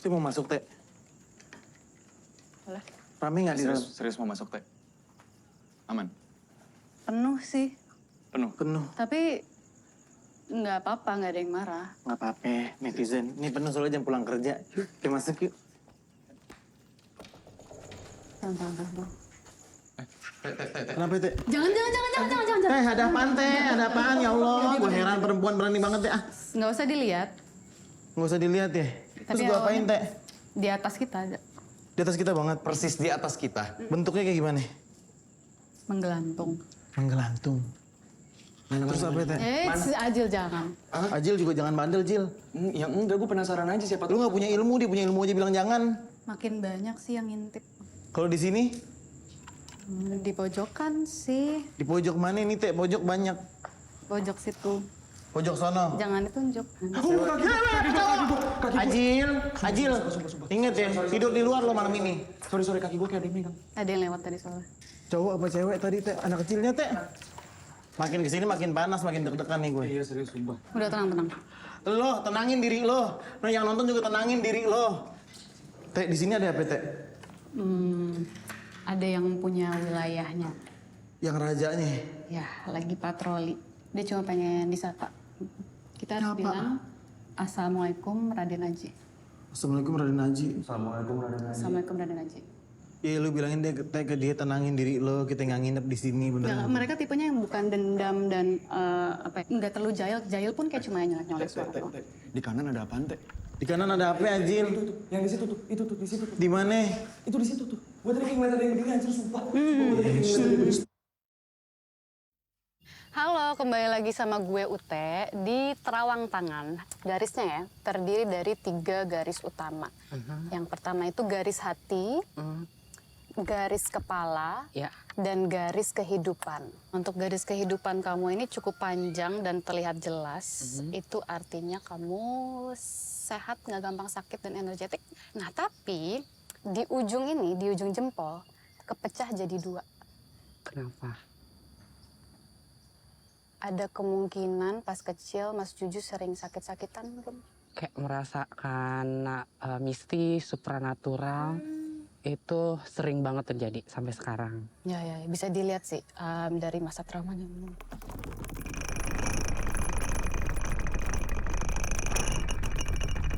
Teh mau masuk, Teh. Boleh. Rame nggak di dalam? Serius mau masuk, Teh? Aman? Penuh sih. Penuh? Penuh. Tapi nggak apa-apa, nggak ada yang marah. Nggak apa-apa, netizen. Ini penuh soalnya jam pulang kerja. Yuk, kita masuk yuk. Tunggu. Kenapa, Teh? Jangan. Teh, ada apaan, Teh? Ada apaan? Ya Allah, gue heran perempuan berani banget, Teh. Ah, Nggak usah dilihat. nggak usah dilihat ya. Terus gue apain, Teh? Di atas kita ada. Di atas kita banget. Persis di atas kita. Bentuknya kayak gimana? Menggelantung. Menggelantung. Terus apa, Teh? Si Ajil jangan. Ajil juga jangan bandel, Jil. Ya enggak, gue penasaran aja siapa Lu nggak punya ilmu, dia punya ilmu aja bilang jangan. Makin banyak sih yang ngintip. Kalau di sini, Di pojokan sih. di pojok mana ini, Teh? Pojok banyak. Pojok situ. Pojok sono. Jangan ditunjuk. Ajil. Ingat ya, tidur di luar lo malam ini. Sorry, kaki gue kayak ada yang megang. Ada yang lewat tadi soalnya. Cowok apa cewek tadi, Teh? Anak kecilnya, Teh? Makin kesini makin panas, makin deg-degan nih gue. Iya, serius, sumpah. Udah tenang. Lo, tenangin diri lo. Nah, yang nonton juga tenangin diri lo. Teh, di sini ada apa, Teh? Ada yang punya wilayahnya. Yang rajanya. Ya, lagi patroli. Dia cuma pengen disapa. Kita harus Apa? bilang, Assalamualaikum Raden Haji. Assalamualaikum Raden Haji. Assalamualaikum Raden Haji. Ya, lu bilangin dia, Teh, ke dia tenangin diri lo. Kita nggak nginep di sini, Nggak, bener. mereka tipenya yang bukan dendam dan nggak terlalu jahil. Jahil pun kayak cuma nyolek-nyolek suara doang. Di kanan ada apaan, Teh? Di kanan ada apa, Ajil? Yang di situ tuh, itu tuh, di situ tuh. Di mana? Itu di situ tuh. Gue tadi kayak ngeliat ada yang berdiri, anjir, sumpah. Halo, kembali lagi sama gue Ute di Terawang Tangan. Garisnya ya, terdiri dari 3 garis utama. Yang pertama itu garis hati, garis kepala, dan garis kehidupan. Untuk garis kehidupan kamu ini cukup panjang dan terlihat jelas. Itu artinya kamu sehat, nggak gampang sakit dan energetik. Nah, tapi di ujung ini, di ujung jempol, kepecah jadi 2. Kenapa? Ada kemungkinan pas kecil Mas Juju sering sakit-sakitan mungkin? Kayak merasakan mistis, supranatural, itu sering banget terjadi sampai sekarang. Ya, bisa dilihat sih dari masa traumanya.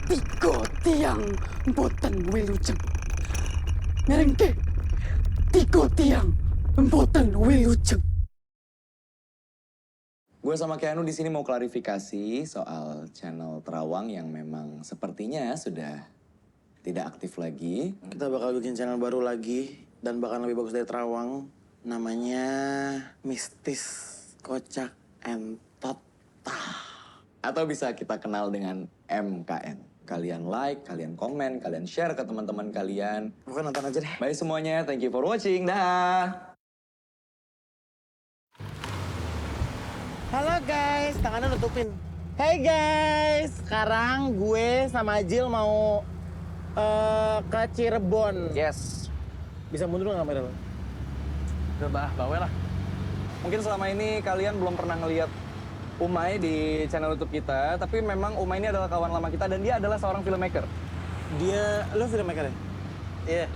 Tiga tiang boten wilujeng. Ngerengke, 3 tiang boten wilujeng. Gue sama Keanu di sini mau klarifikasi soal channel Terawang yang memang sepertinya sudah tidak aktif lagi. Kita bakal bikin channel baru lagi. Dan bakal lebih bagus dari Terawang. Namanya Mistis Kocak Entot. Atau bisa kita kenal dengan MKN. Kalian like, kalian komen, kalian share ke teman-teman kalian. Bukan nonton aja deh. Bye semuanya, thank you for watching. Dah. Halo guys, tangannya tutupin. Hey guys, sekarang gue sama Ajil mau ke Cirebon. Yes. Bisa mundur nggak kamera lo? Udah bawa lah. Mungkin selama ini kalian belum pernah ngeliat Umay di channel YouTube kita, tapi memang Umay ini adalah kawan lama kita dan dia adalah seorang filmmaker. Lo filmmaker ya? Iya.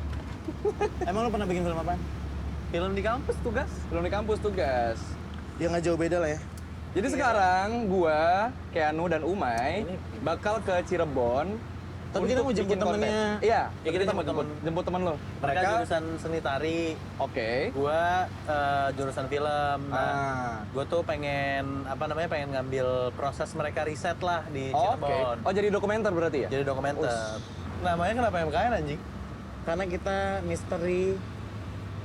Emang lo pernah bikin film apa? Film di kampus tugas. Film di kampus tugas. Ya nggak jauh beda lah ya. Jadi sekarang gua, Keanu dan Umay bakal ke Cirebon. Tapi kita mau jemput bikin konten. temennya. Iya, Ya, kita mau jemput temen lo. Mereka jurusan seni tari, Oke. gua jurusan film. Ah. Gua tuh pengen pengen ngambil proses mereka riset lah di Oke. Cirebon. Oh, jadi dokumenter berarti ya? Jadi dokumenter. Namanya kenapa MKN anjing? Karena kita misteri,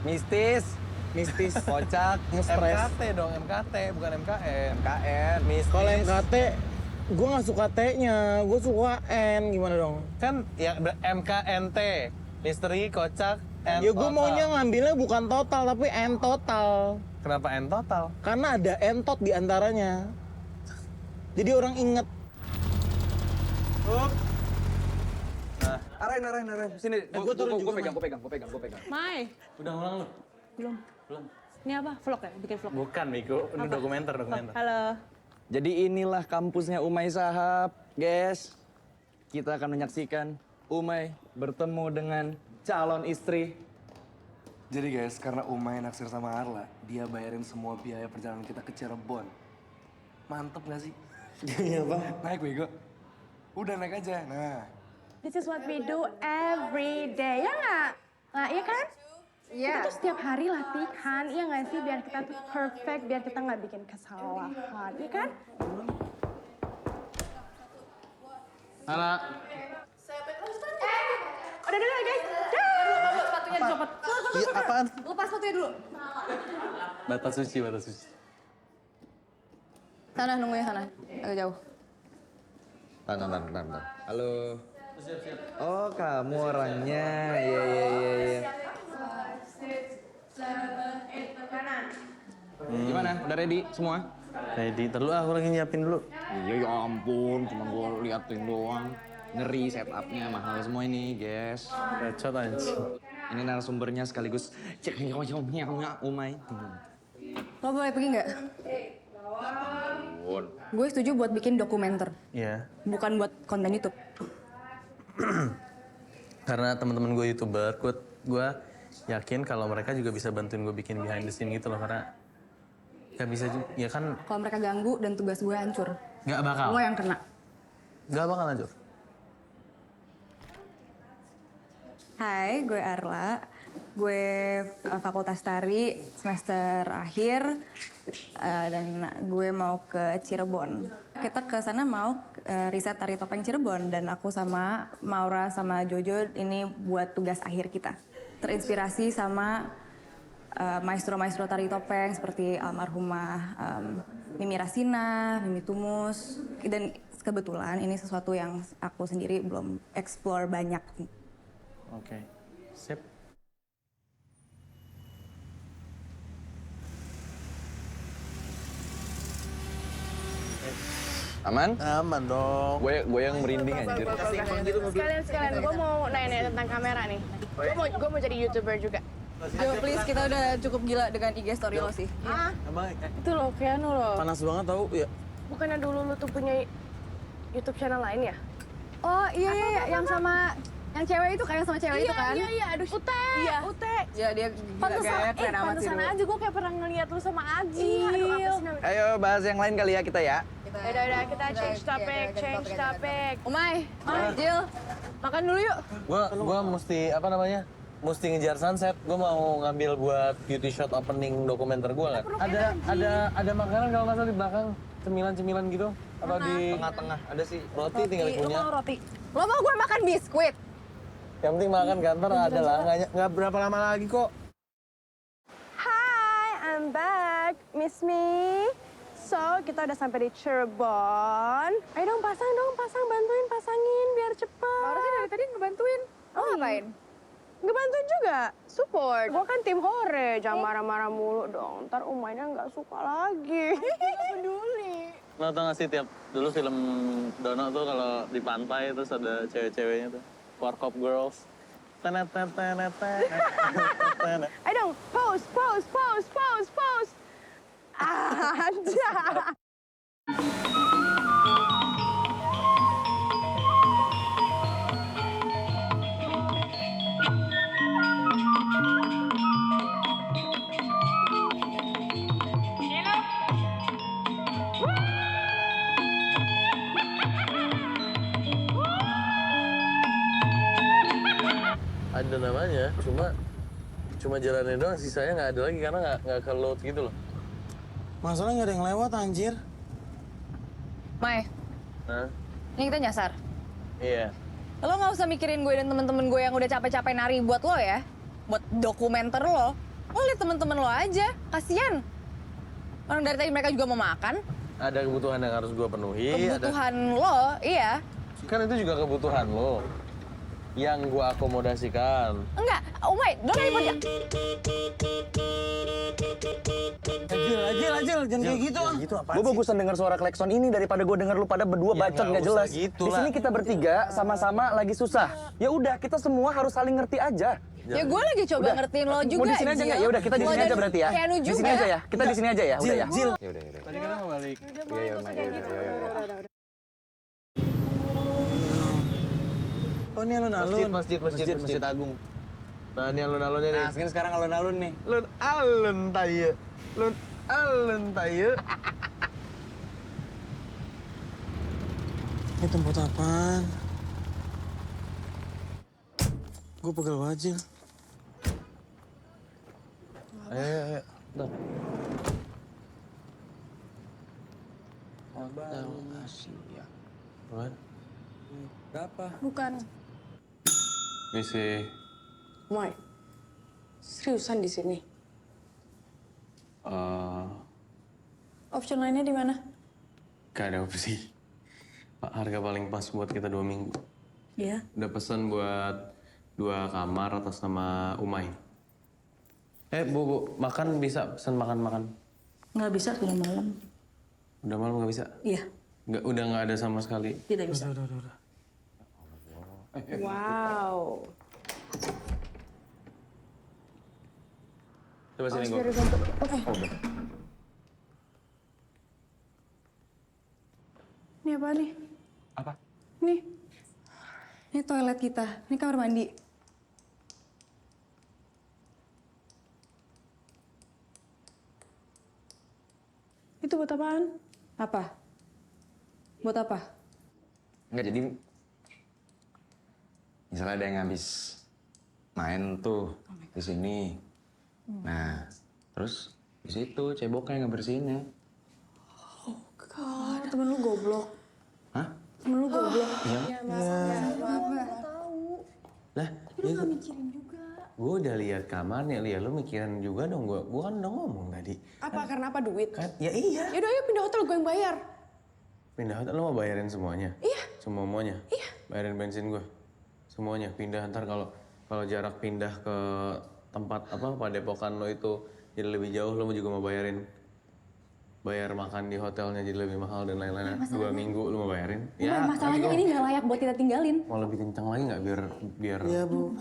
Mistis, mistis, kocak, nge-stress. MKT dong, MKT bukan MKN. KN, mistis. Kalau MKT, gue nggak suka T-nya, gue suka N. Gimana dong? Kan ya MKNT, misteri, kocak, and Ya gue total. maunya ngambilnya bukan total, tapi N total. Kenapa N total? Karena ada entot di antaranya. Jadi orang inget. Arahin. Sini, gua turun juga, gue pegang. Mai, Udah ngulang lu? belum. Ini apa? Vlog ya? Bikin vlog? Bukan, Miko. Ini dokumenter. Halo. Jadi inilah kampusnya Umay Sahab, guys. Kita akan menyaksikan Umay bertemu dengan calon istri. Jadi guys, karena Umay naksir sama Arla, dia bayarin semua biaya perjalanan kita ke Cirebon. Mantep gak sih? Iya bang. Naik bego. Udah naik aja. Nah. This is what we do every day, ya nggak? Nah, iya kan? Iya. Kita tuh setiap hari latihan, iya nggak sih? Biar kita tuh perfect, biar kita nggak bikin kesalahan, iya kan? Ara. Udah guys. Sepatunya dicopot. Iya, apaan? Lepas sepatunya dulu. Batas suci. Sana, nunggunya sana. Agak jauh. Bentar. Halo. Oh, kamu orangnya. Iya. Gimana? Udah ready semua? Ready, terlalu aku lagi nyiapin dulu. Iya, ya ampun. Cuma gue liatin doang. Ngeri setupnya, mahal semua ini, guys. Bacot anjing. Ini narasumbernya sekaligus Umay. Lo boleh pergi nggak? Gue setuju buat bikin dokumenter, Iya. bukan buat konten YouTube. Karena teman-teman gue YouTuber, gue yakin kalau mereka juga bisa bantuin gue bikin behind the scene gitu loh. Karena gak bisa juga, ya kan Kalau mereka ganggu dan tugas gue hancur, gak bakal. lo yang kena. Gak bakal aja. Hai, gue Arla. Gue fakultas tari semester akhir dan gue mau ke Cirebon. Kita ke sana mau riset tari topeng Cirebon dan aku sama Maura sama Jojo ini buat tugas akhir kita. Terinspirasi sama maestro-maestro tari topeng seperti almarhumah Mimi Rasina, Mimi Tumus, dan kebetulan ini sesuatu yang aku sendiri belum explore banyak. Oke. Sip. Aman? Aman dong. Gue yang merinding anjir. Sekalian, gue mau nanya tentang kamera nih. Gue mau jadi YouTuber juga. Jo, please, kita udah cukup gila dengan IG story lo sih. Emang Itu loh, Keanu loh. panas banget tau ya. Bukannya dulu lu tuh punya YouTube channel lain ya? Oh iya, yang sama, yang cewek itu kan, yang sama cewek itu kan? Iya, aduh. Ute. Ya dia gila Pantesan, gaya, keren amat sih pantesan dulu. aja gue kayak pernah ngeliat lu sama Agil. Aduh, apa sih namanya? Ayo bahas yang lain kali ya kita ya. Udah, kita change topic. Umay, Jill, makan dulu yuk. Gua mesti apa namanya? Mesti ngejar sunset. Gua mau ngambil buat beauty shot opening dokumenter gua kan. Ada makanan kalau nggak salah di belakang, cemilan-cemilan gitu. Atau di Tengah-tengah ada sih. roti tinggal Lo punya. mau roti? Lo mau gue makan biskuit? Yang penting makan kan, ntar ada lah. Nggak berapa lama lagi kok. Hi, I'm back. Miss me? So, kita udah sampai di Cirebon. Ayo dong, bantuin pasangin biar cepet. Harusnya dari tadi ngebantuin. Lo ngapain? Ngebantuin juga, support. Gue kan tim hore, jangan marah-marah mulu dong. Ntar Umaynya nggak suka lagi. Nggak peduli. Lo tau gak sih tiap dulu film Dono tuh kalau di pantai terus ada cewek-ceweknya tuh. Warkop Girls. Tenet. Ayo dong, pose. Aja. Ada namanya, cuma jalannya doang, sisanya nggak ada lagi karena nggak ke load gitu loh. Masalahnya nggak ada yang lewat anjir. Mai, Hah? ini kita nyasar. Iya. Lo nggak usah mikirin gue dan temen-temen gue yang udah capek-capek nari buat lo ya. Buat dokumenter lo. Lo liat temen-temen lo aja, kasian. Orang dari tadi mereka juga mau makan. Ada kebutuhan yang harus gue penuhi. Kebutuhan lo, iya. Kan itu juga kebutuhan lo. Yang gue akomodasikan. Enggak, oh wait, don't even... Ajil, jangan kayak gitu ah. Gitu apa Gue bagusan denger suara klekson ini daripada gue denger lu pada berdua Ya, bacot nggak nggak jelas. usah gitu Di lah. sini kita bertiga sama-sama lagi susah. Ya udah, kita semua harus saling ngerti aja. Ya gue lagi coba Udah. ngertiin lo juga, Mau di sini aja nggak? Ya udah, kita di Lo sini aja dan berarti ya. Keanu Di sini juga. aja ya. Kita di sini aja ya. Udah ya. Jil. Ya udah. Tadi kan mau balik. Iya, iya, iya. Oh ini alun-alun. Masjid Agung. Nah ini alun-alunnya nih. Nah sekarang alun-alun nih. Alun taye. Alun taye. Ini tempat apaan? Gue pegel banget, Jil. Ayo. Bentar. Abang Asia. Apaan? Berapa? Bukan. Misi. Mai, seriusan di sini? Option lainnya di mana? Gak ada opsi. Pak, harga paling pas buat kita 2 minggu. Iya. Udah pesan buat 2 kamar atas nama Umay. Bu, makan bisa pesan makan. Nggak bisa, sudah malam. Udah malam nggak bisa? Iya, Udah nggak ada sama sekali. tidak bisa. Udah. Wow. Coba sini gue. Oke. Udah. Ini apa nih? Apa? Nih. Ini toilet kita, ini kamar mandi. Itu buat apaan? Apa? Buat apa? Enggak, jadi misalnya ada yang habis main tuh di sini. Nah, terus di situ ceboknya ngebersihinnya. Oh, temen lu goblok. Hah? Temen lu goblok. Iya. Lah, Lu gak mikirin juga. gue udah lihat kamarnya, Lia. Lu mikirin juga dong. Gue kan udah ngomong tadi. Apa? Karena apa? Duit? Kan? Ya iya. Yaudah, ayo pindah hotel, gue yang bayar. Pindah hotel, lu mau bayarin semuanya? Iya. Semuanya? Iya. Bayarin bensin gue? Semuanya? Pindah ntar kalau jarak pindah ke tempat padepokan lo itu jadi lebih jauh, lo juga mau bayar makan di hotelnya jadi lebih mahal dan lain-lain. 2 minggu lo mau bayarin? Ya, masalahnya ini nggak layak buat kita tinggalin. Mau lebih kencang lagi nggak biar Iya, Bu.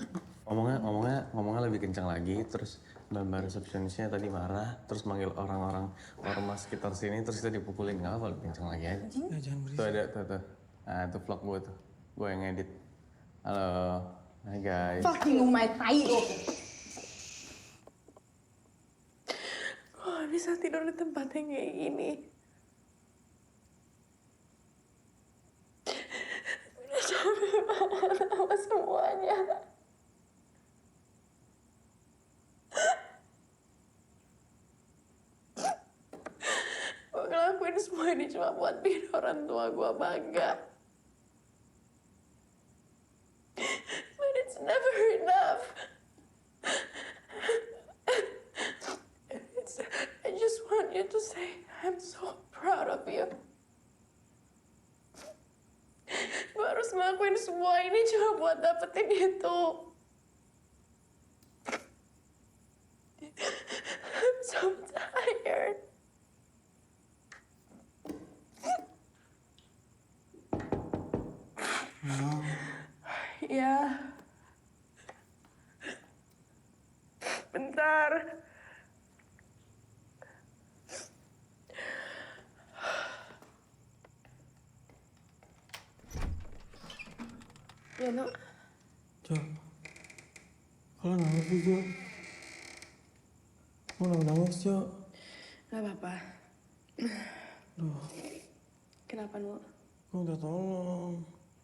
ngomongnya lebih kencang lagi. Terus mbak resepsionisnya tadi marah, terus manggil orang-orang ormas sekitar sini, terus kita dipukulin. Nggak apa, lebih kencang lagi aja. Jangan berisik. Tuh ada tuh. Nah itu vlog gue tuh, gue yang edit. Halo, hai guys. Fucking Umay tai. Gue gak bisa tidur di tempat yang kayak gini. Udah capek banget sama semuanya. Gue ngelakuin semua ini cuma buat bikin orang tua gue bangga. But it's never enough. I just want you to say I'm so proud of you. Gue harus ngelakuin semua ini cuma buat dapetin itu. I'm so tired. Ya. Bentar. Ya, no. Jo. Kalau nangis sih, Jo. Mau nangis, Jo. Gak apa-apa. Duh, Kenapa, Nu? gue minta tolong.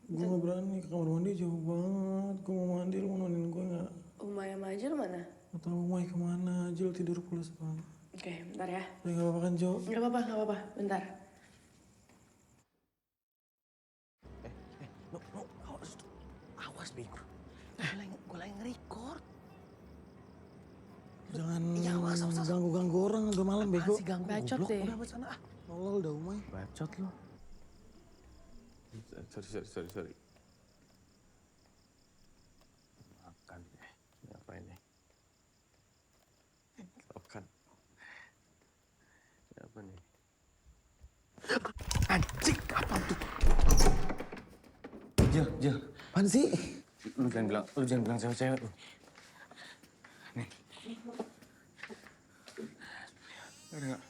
Gue gak berani, ke kamar mandi jauh banget. Gue mau mandi, lu mau nemenin gue gak? Umay sama Ajil mana? Gak tau Umay kemana, Jil tidur pulas banget. Oke, bentar ya. Ya gak apa-apa kan, Jo? Gak apa-apa. Bentar. Awas, Bego. Gue lagi nge-record. Jangan ganggu-ganggu orang, udah malam, Bego. Bacot deh. Udah, buat sana. Tolol dah, Umay. Bacot lo. Sorry. Makan deh. Ngapain nih? Makan. Apa nih? Anjing, apa tuh? Jil. Apaan sih? Lu jangan bilang cewek-cewek lu. Nih. Ada nggak?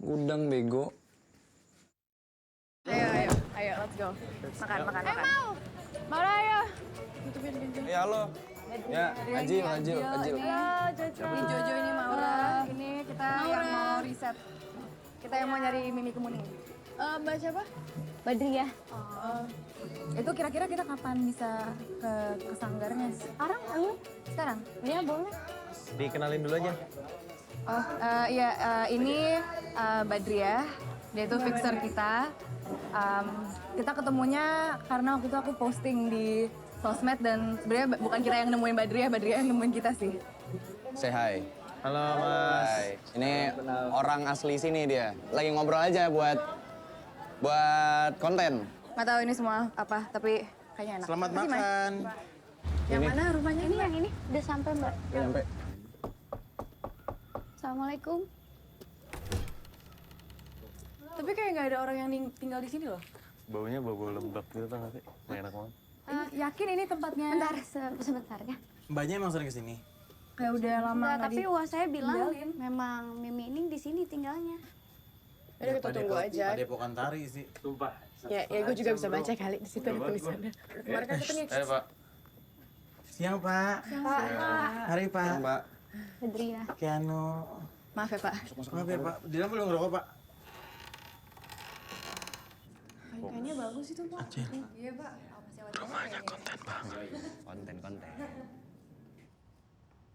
Gudang bego. Ayo, let's go. Makan. Mau ayo. Ya halo. Ya, Ajil. Ini Jojo, ini Maura. Ini kita yang mau riset. Kita yang mau nyari Mimi Kemuning. Mbak siapa? Badriah. Itu kira-kira kita kapan bisa ke sanggarnya? Sekarang Sekarang? Iya boleh. Dikenalin dulu aja. Oh, iya, ini Badriah. Dia itu fixer kita. Kita ketemunya karena waktu itu aku posting di sosmed dan sebenarnya bukan kita yang nemuin Badriah yang nemuin kita sih. Say hi. Halo Mas. Hai. Ini orang asli sini dia. Lagi ngobrol aja buat konten. Nggak tahu ini semua apa, tapi kayaknya enak. Selamat Makasih, Mas. makan. Yang mana rumahnya? Ini yang ini udah sampai Mbak. Udah nyampe. Assalamualaikum. Tapi kayak nggak ada orang yang tinggal di sini loh. Baunya bau lembab gitu tau gak sih? Nggak enak banget. Yakin ini tempatnya? Bentar, sebentar ya. Mbaknya emang sering kesini. Kayak udah lama Enggak, nggak tapi di- wah saya bilang tinggalin. memang Mimi ini di sini tinggalnya. Udah kita tunggu aja. Padepokan Tari sih. Sumpah. Ya gue juga bisa baca kali di situ ada tulisannya. Kemarin kan ketemu. Pak. Siang, Pak. Hari, Pak. Mbak. Badriah. Keanu. Maaf ya Pak. Maaf ya, Pak. Di dalam belum ngerokok, Pak. Kayaknya bagus itu Pak. Iya Pak. Konten.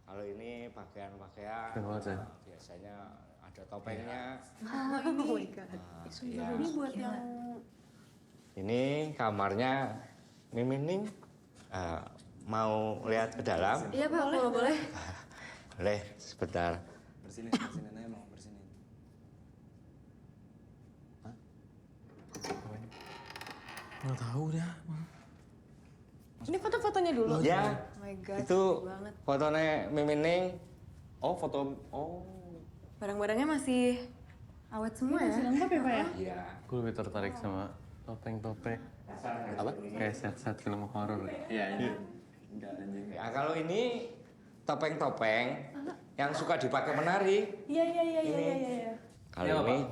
Kalau ini pakaian-pakaian Keren banget, ya. biasanya ada topengnya. Oh my god. Iya. Ini buat yang Ini kamarnya Mimining. Mau lihat ke dalam? Iya Pak, kalau boleh. Boleh, sebentar. Bersinin aja mau bersinin. Nggak tahu dah. ini foto-fotonya dulu. Ya, Oh my god. itu fotonya Mimining. Oh, Barang-barangnya masih awet semua ya. Lengkap ya Pak ya? Iya. Gue lebih tertarik sama topeng-topeng. Apa? Kayak set-set film horor. Ya, kalau ini topeng-topeng yang suka dipakai menari. Iya. Kalau ini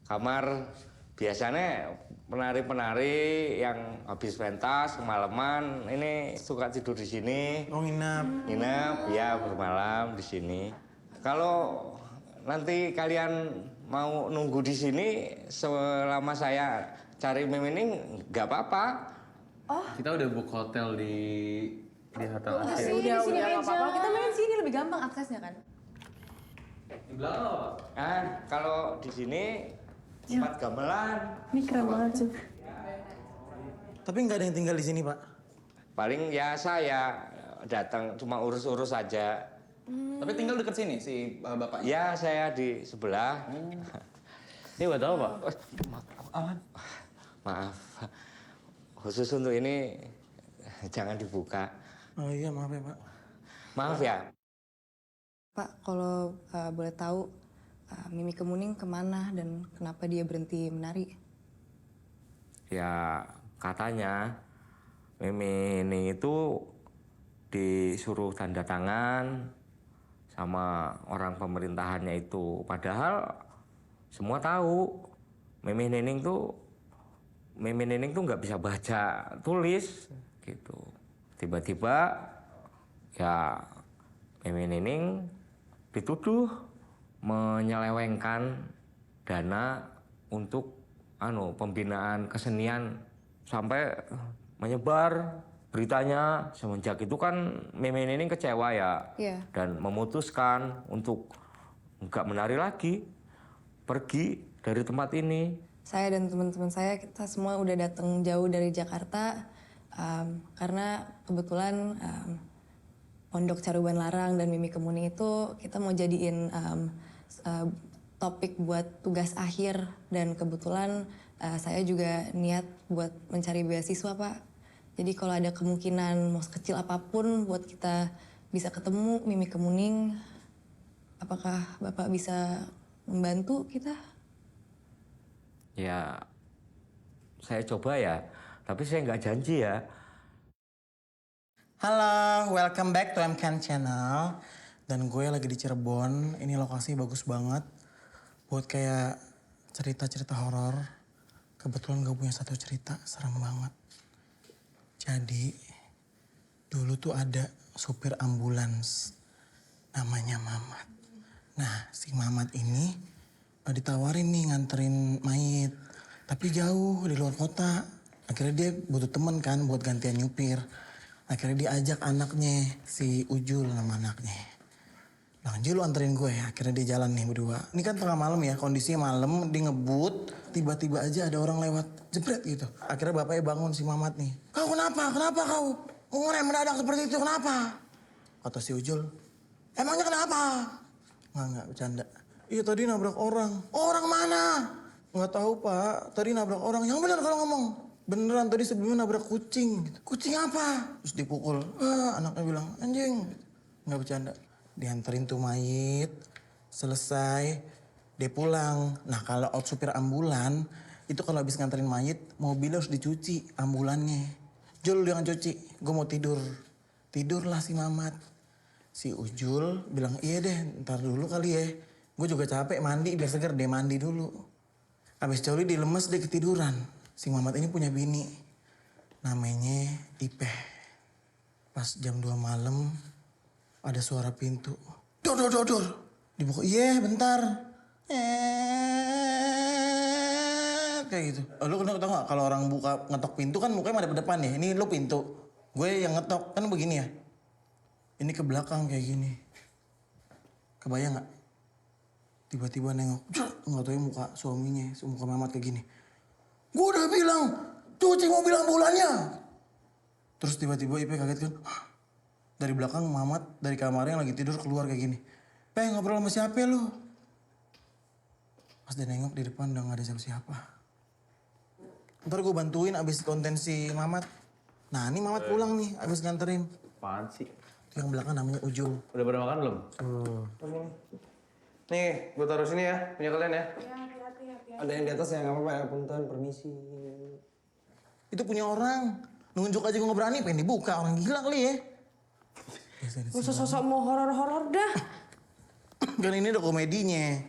kamar biasanya penari-penari yang habis pentas kemalaman ini suka tidur di sini. Oh, nginap. Nginep ya bermalam di sini. Kalau nanti kalian mau nunggu di sini selama saya cari Mimining nggak apa-apa. Kita udah book hotel di hotel Udah, Asia. nggak apa-apa. Kita main sini lebih gampang aksesnya kan. Di belakang apa? Nah, kalau di sini tempat gamelan. Ini keren banget sih. Tapi nggak ada yang tinggal di sini, Pak. Paling ya saya datang cuma urus-urus aja. Tapi tinggal deket sini si bapaknya. Ya saya di sebelah. Ini buat apa, Pak? Maaf. Khusus untuk ini jangan dibuka. Oh iya, maaf ya, Pak. Maaf ya. Pak, kalau boleh tahu Mimi Kemuning kemana dan kenapa dia berhenti menari? Ya katanya Mimi ini itu disuruh tanda tangan sama orang pemerintahannya itu. Padahal semua tahu Mimi Nining tuh nggak bisa baca tulis gitu. Tiba-tiba ya Mimi Nining dituduh menyelewengkan dana untuk pembinaan kesenian sampai menyebar beritanya. Semenjak itu kan Mimi Nining kecewa ya. Dan memutuskan untuk nggak menari lagi, pergi dari tempat ini. Saya dan teman-teman saya, kita semua udah datang jauh dari Jakarta karena kebetulan Pondok Caruban Larang dan Mimi Kemuning itu kita mau jadiin topik buat tugas akhir dan kebetulan saya juga niat buat mencari beasiswa Pak. Jadi kalau ada kemungkinan mau sekecil apapun buat kita bisa ketemu Mimi Kemuning, apakah Bapak bisa membantu kita? Ya saya coba ya, tapi saya nggak janji ya. Halo, welcome back to MCAN Channel. Dan gue lagi di Cirebon. Ini lokasi bagus banget buat kayak cerita-cerita horor. Kebetulan gue punya satu cerita serem banget. Jadi dulu tuh ada supir ambulans namanya Mamat. Nah si Mamat ini ditawarin nih nganterin mayit. Tapi jauh di luar kota. Akhirnya dia butuh temen kan buat gantian nyupir. Akhirnya diajak anaknya, si Ujul nama anaknya. Bang Jul lu anterin gue ya, akhirnya dia jalan nih berdua. Ini kan tengah malam ya, kondisinya malam, dia ngebut. Tiba-tiba aja ada orang lewat, jebret gitu. Akhirnya bapaknya bangun si Mamat nih. Kau kenapa? Kenapa kau? Ngerem mendadak seperti itu, kenapa? Kata si Ujul, emangnya kenapa? Nggak, bercanda. Iya tadi nabrak orang. Orang mana? Nggak tahu pak, tadi nabrak orang. Yang benar kalau ngomong. Beneran tadi sebelumnya nabrak kucing. Kucing apa? Terus dipukul. Anaknya bilang, anjing. Nggak bercanda. Dianterin tuh mayit. Selesai. Dia pulang. Nah kalau supir ambulan. Itu kalau habis nganterin mayit. Mobilnya harus dicuci ambulannya. Jul jangan cuci. Gue mau tidur. Tidurlah si Mamat. Si Ujul bilang, iya deh ntar dulu kali ya. Gue juga capek mandi biar seger deh mandi dulu. Habis coli dilemes dia ketiduran. Si Mamat ini punya bini. Namanya Ipeh. Pas jam 2 malam ada suara pintu. Dor, dor, dor, dor. Dibuka, iya bentar. Kayak gitu. Lu tau gak kalau orang buka ngetok pintu kan mukanya ada ke depan ya. Ini lu pintu. Gue yang ngetok kan begini ya. Ini ke belakang kayak gini. Kebayang gak? Tiba-tiba nengok. Gak tau ya muka suaminya. Muka Mamat kayak gini. Gue udah bilang, cuci mobil ambulannya. Terus tiba-tiba Ipe kaget kan. Dari belakang Mamat dari kamarnya yang lagi tidur keluar kayak gini. Ngobrol sama siapa lu? Pas dia nengok di depan udah gak ada siapa-siapa. Ntar gue bantuin abis konten si Mamat. Nah ini Mamat pulang nih abis nganterin. Apaan sih? Yang belakang namanya Ujul. Udah pada makan belum? Nih, gue taruh sini ya, punya kalian ya. Ada yang di atas ya, nggak apa-apa ya, punten, permisi. Itu punya orang. Nunjuk aja gue nggak berani, pengen dibuka. Orang gila kali ya. Gak usah sosok mau horor-horor dah. Kan ini ada komedinya.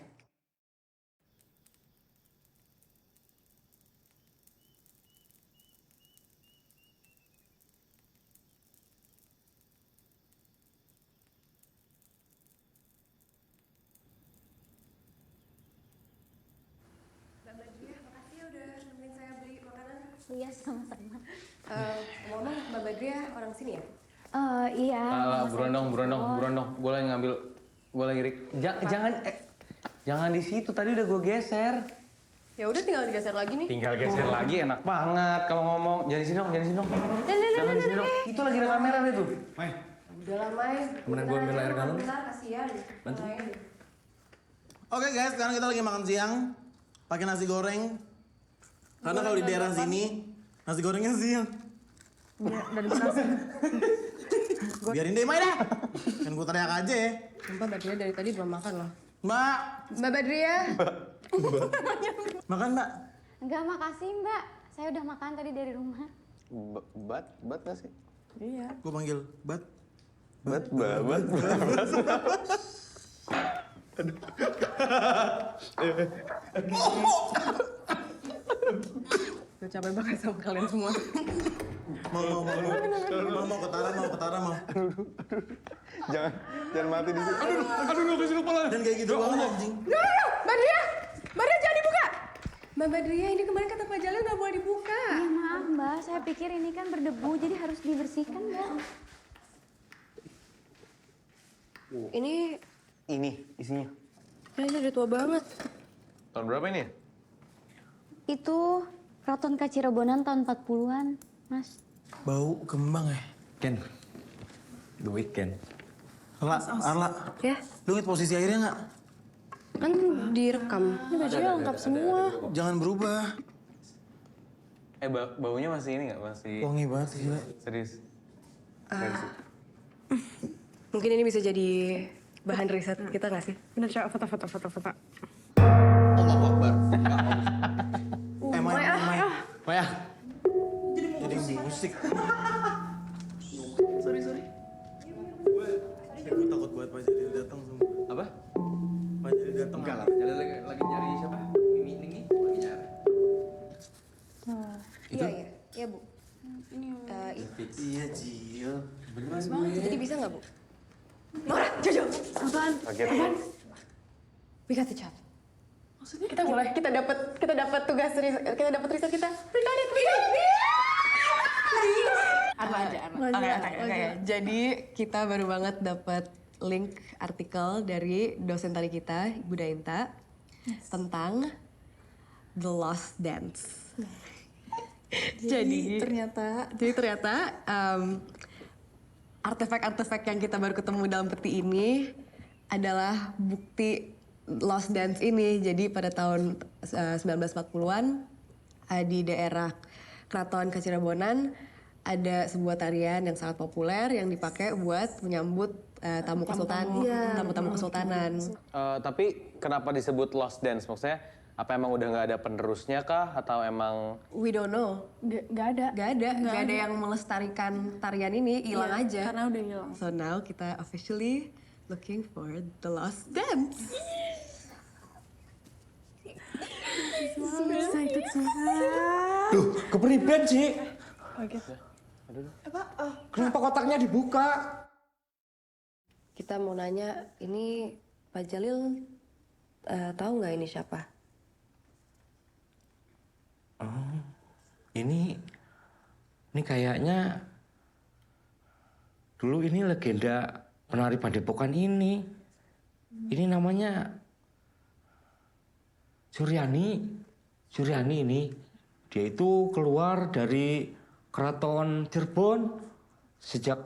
Iya, sama-sama. Ngomong Mbak Badriah orang sini ya? Iya. Burondong. Gue lagi ngambil, gue lagi jangan di situ. Tadi udah gue geser. Ya udah tinggal digeser lagi nih. Tinggal geser lagi, enak banget kalau ngomong. Jangan di sini dong. Jangan di sini dong. Itu lagi ada kamera deh tuh. Mai. Udah lah, Mai. Temenin gue ambil air galon. Bentar, kasihan. Bantu. Oke guys, sekarang kita lagi makan siang. Pakai nasi goreng. Karena kalau di daerah sini, nasi gorengnya siang. Dan nasi. Biarin deh, Mai dah. Kan gue teriak aja ya. Mbak Badriah dari tadi belum makan loh. Mbak. Mbak Badriah. Makan, Mbak. Enggak, makasih Mbak. Saya udah makan tadi dari rumah. Bat gak sih? Iya. Gue panggil, Bat. Bat. Gue capek banget sama kalian semua. Mau ketara mau. Jangan mati di sini. Aduh, gak kasih kepala. Dan kayak gitu banget anjing. No, Badriah! Badriah jangan dibuka! Mbak Badriah, ini kemarin kata Pak Jalil nggak boleh dibuka. Iya maaf Mbak, saya pikir ini kan berdebu jadi harus dibersihkan Mbak. Ini isinya. kayaknya udah tua banget. Tahun berapa ini? Itu Kraton Kacirebonan tahun 40-an, Mas. Bau kembang ya. Ken, The Weeknd. Arla. Ya, Lu inget posisi airnya nggak? kan direkam. Ini bajunya lengkap semua. Jangan berubah. Baunya masih ini nggak? Masih Wangi banget sih, gila. serius. Mungkin ini bisa jadi bahan riset kita nggak sih? Bener, coba foto. Allahu Akbar. Main. Maya. Jadi musik. Sorry. Gue takut buat Pak Jalil datang semua. Apa? Pak Jalil datang. Enggak lah. Jadi lagi nyari siapa? Mimi lagi nyari. Itu? Iya Bu. Iya, Jil. Beneran Jadi bisa nggak Bu? Nora, Jojo. Apaan? Apaan? We got the job. Maksudnya? Kita dapat tugas kita dapat riset kita. Arla aja. Oke. Jadi kita baru banget dapat link artikel dari dosen tari kita, Ibu Dainta, tentang The Lost Dance. Jadi ternyata artefak-artefak yang kita baru ketemu dalam peti ini adalah bukti Lost Dance ini. Jadi pada tahun 1940-an di daerah Keraton Kacirebonan ada sebuah tarian yang sangat populer yang dipakai buat menyambut tamu kesultanan, tamu-tamu kesultanan. Tapi kenapa disebut Lost Dance? Maksudnya apa emang udah nggak ada penerusnya kah? Atau emang... We don't know. Gak ada yang melestarikan tarian ini, hilang aja. Karena udah hilang. So now kita officially looking for the Lost Dance. So excited Duh, kepriben sih? Oke. Kenapa kotaknya dibuka? Kita mau nanya, ini Pak Jalil tahu nggak ini siapa? Oh, ini kayaknya dulu ini legenda penari Padepokan ini. Ini namanya Suryani ini. Dia itu keluar dari Keraton Cirebon sejak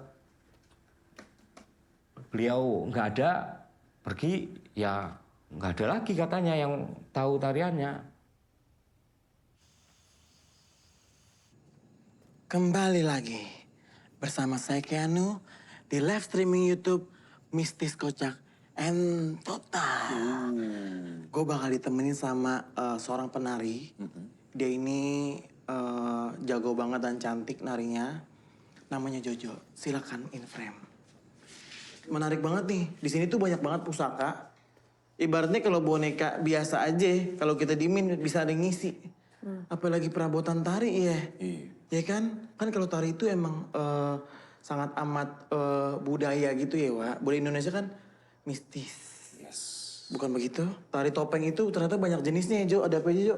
beliau nggak ada, pergi ya nggak ada lagi katanya yang tahu tariannya. Kembali lagi bersama saya Keanu di live streaming YouTube Mistis Kocak and Total. Gue bakal ditemenin sama seorang penari. Dia ini jago banget dan cantik narinya. Namanya Jojo. Silakan in frame. Menarik banget nih. Di sini tuh banyak banget pusaka. Ibaratnya kalau boneka biasa aja, kalau kita diemin bisa ada yang ngisi. Apalagi perabotan tari ya. Ya kan? Kan kalau tari itu emang sangat amat budaya gitu ya, Wak. Budaya Indonesia kan mistis. Yes. Bukan begitu? Tari topeng itu ternyata banyak jenisnya ya, Jo. Ada apa aja, Jo?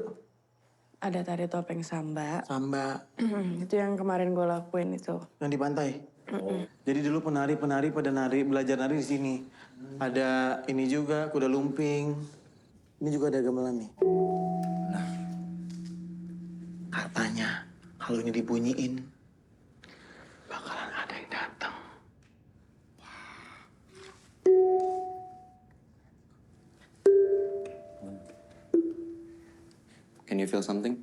Ada tari topeng samba. Samba. Itu yang kemarin gue lakuin itu. Yang di pantai? Jadi dulu penari-penari pada belajar nari di sini. Ada ini juga, kuda lumping. Ini juga ada gamelan nih. Nah, katanya kalau ini dibunyiin, bakalan ada yang datang. Can you feel something?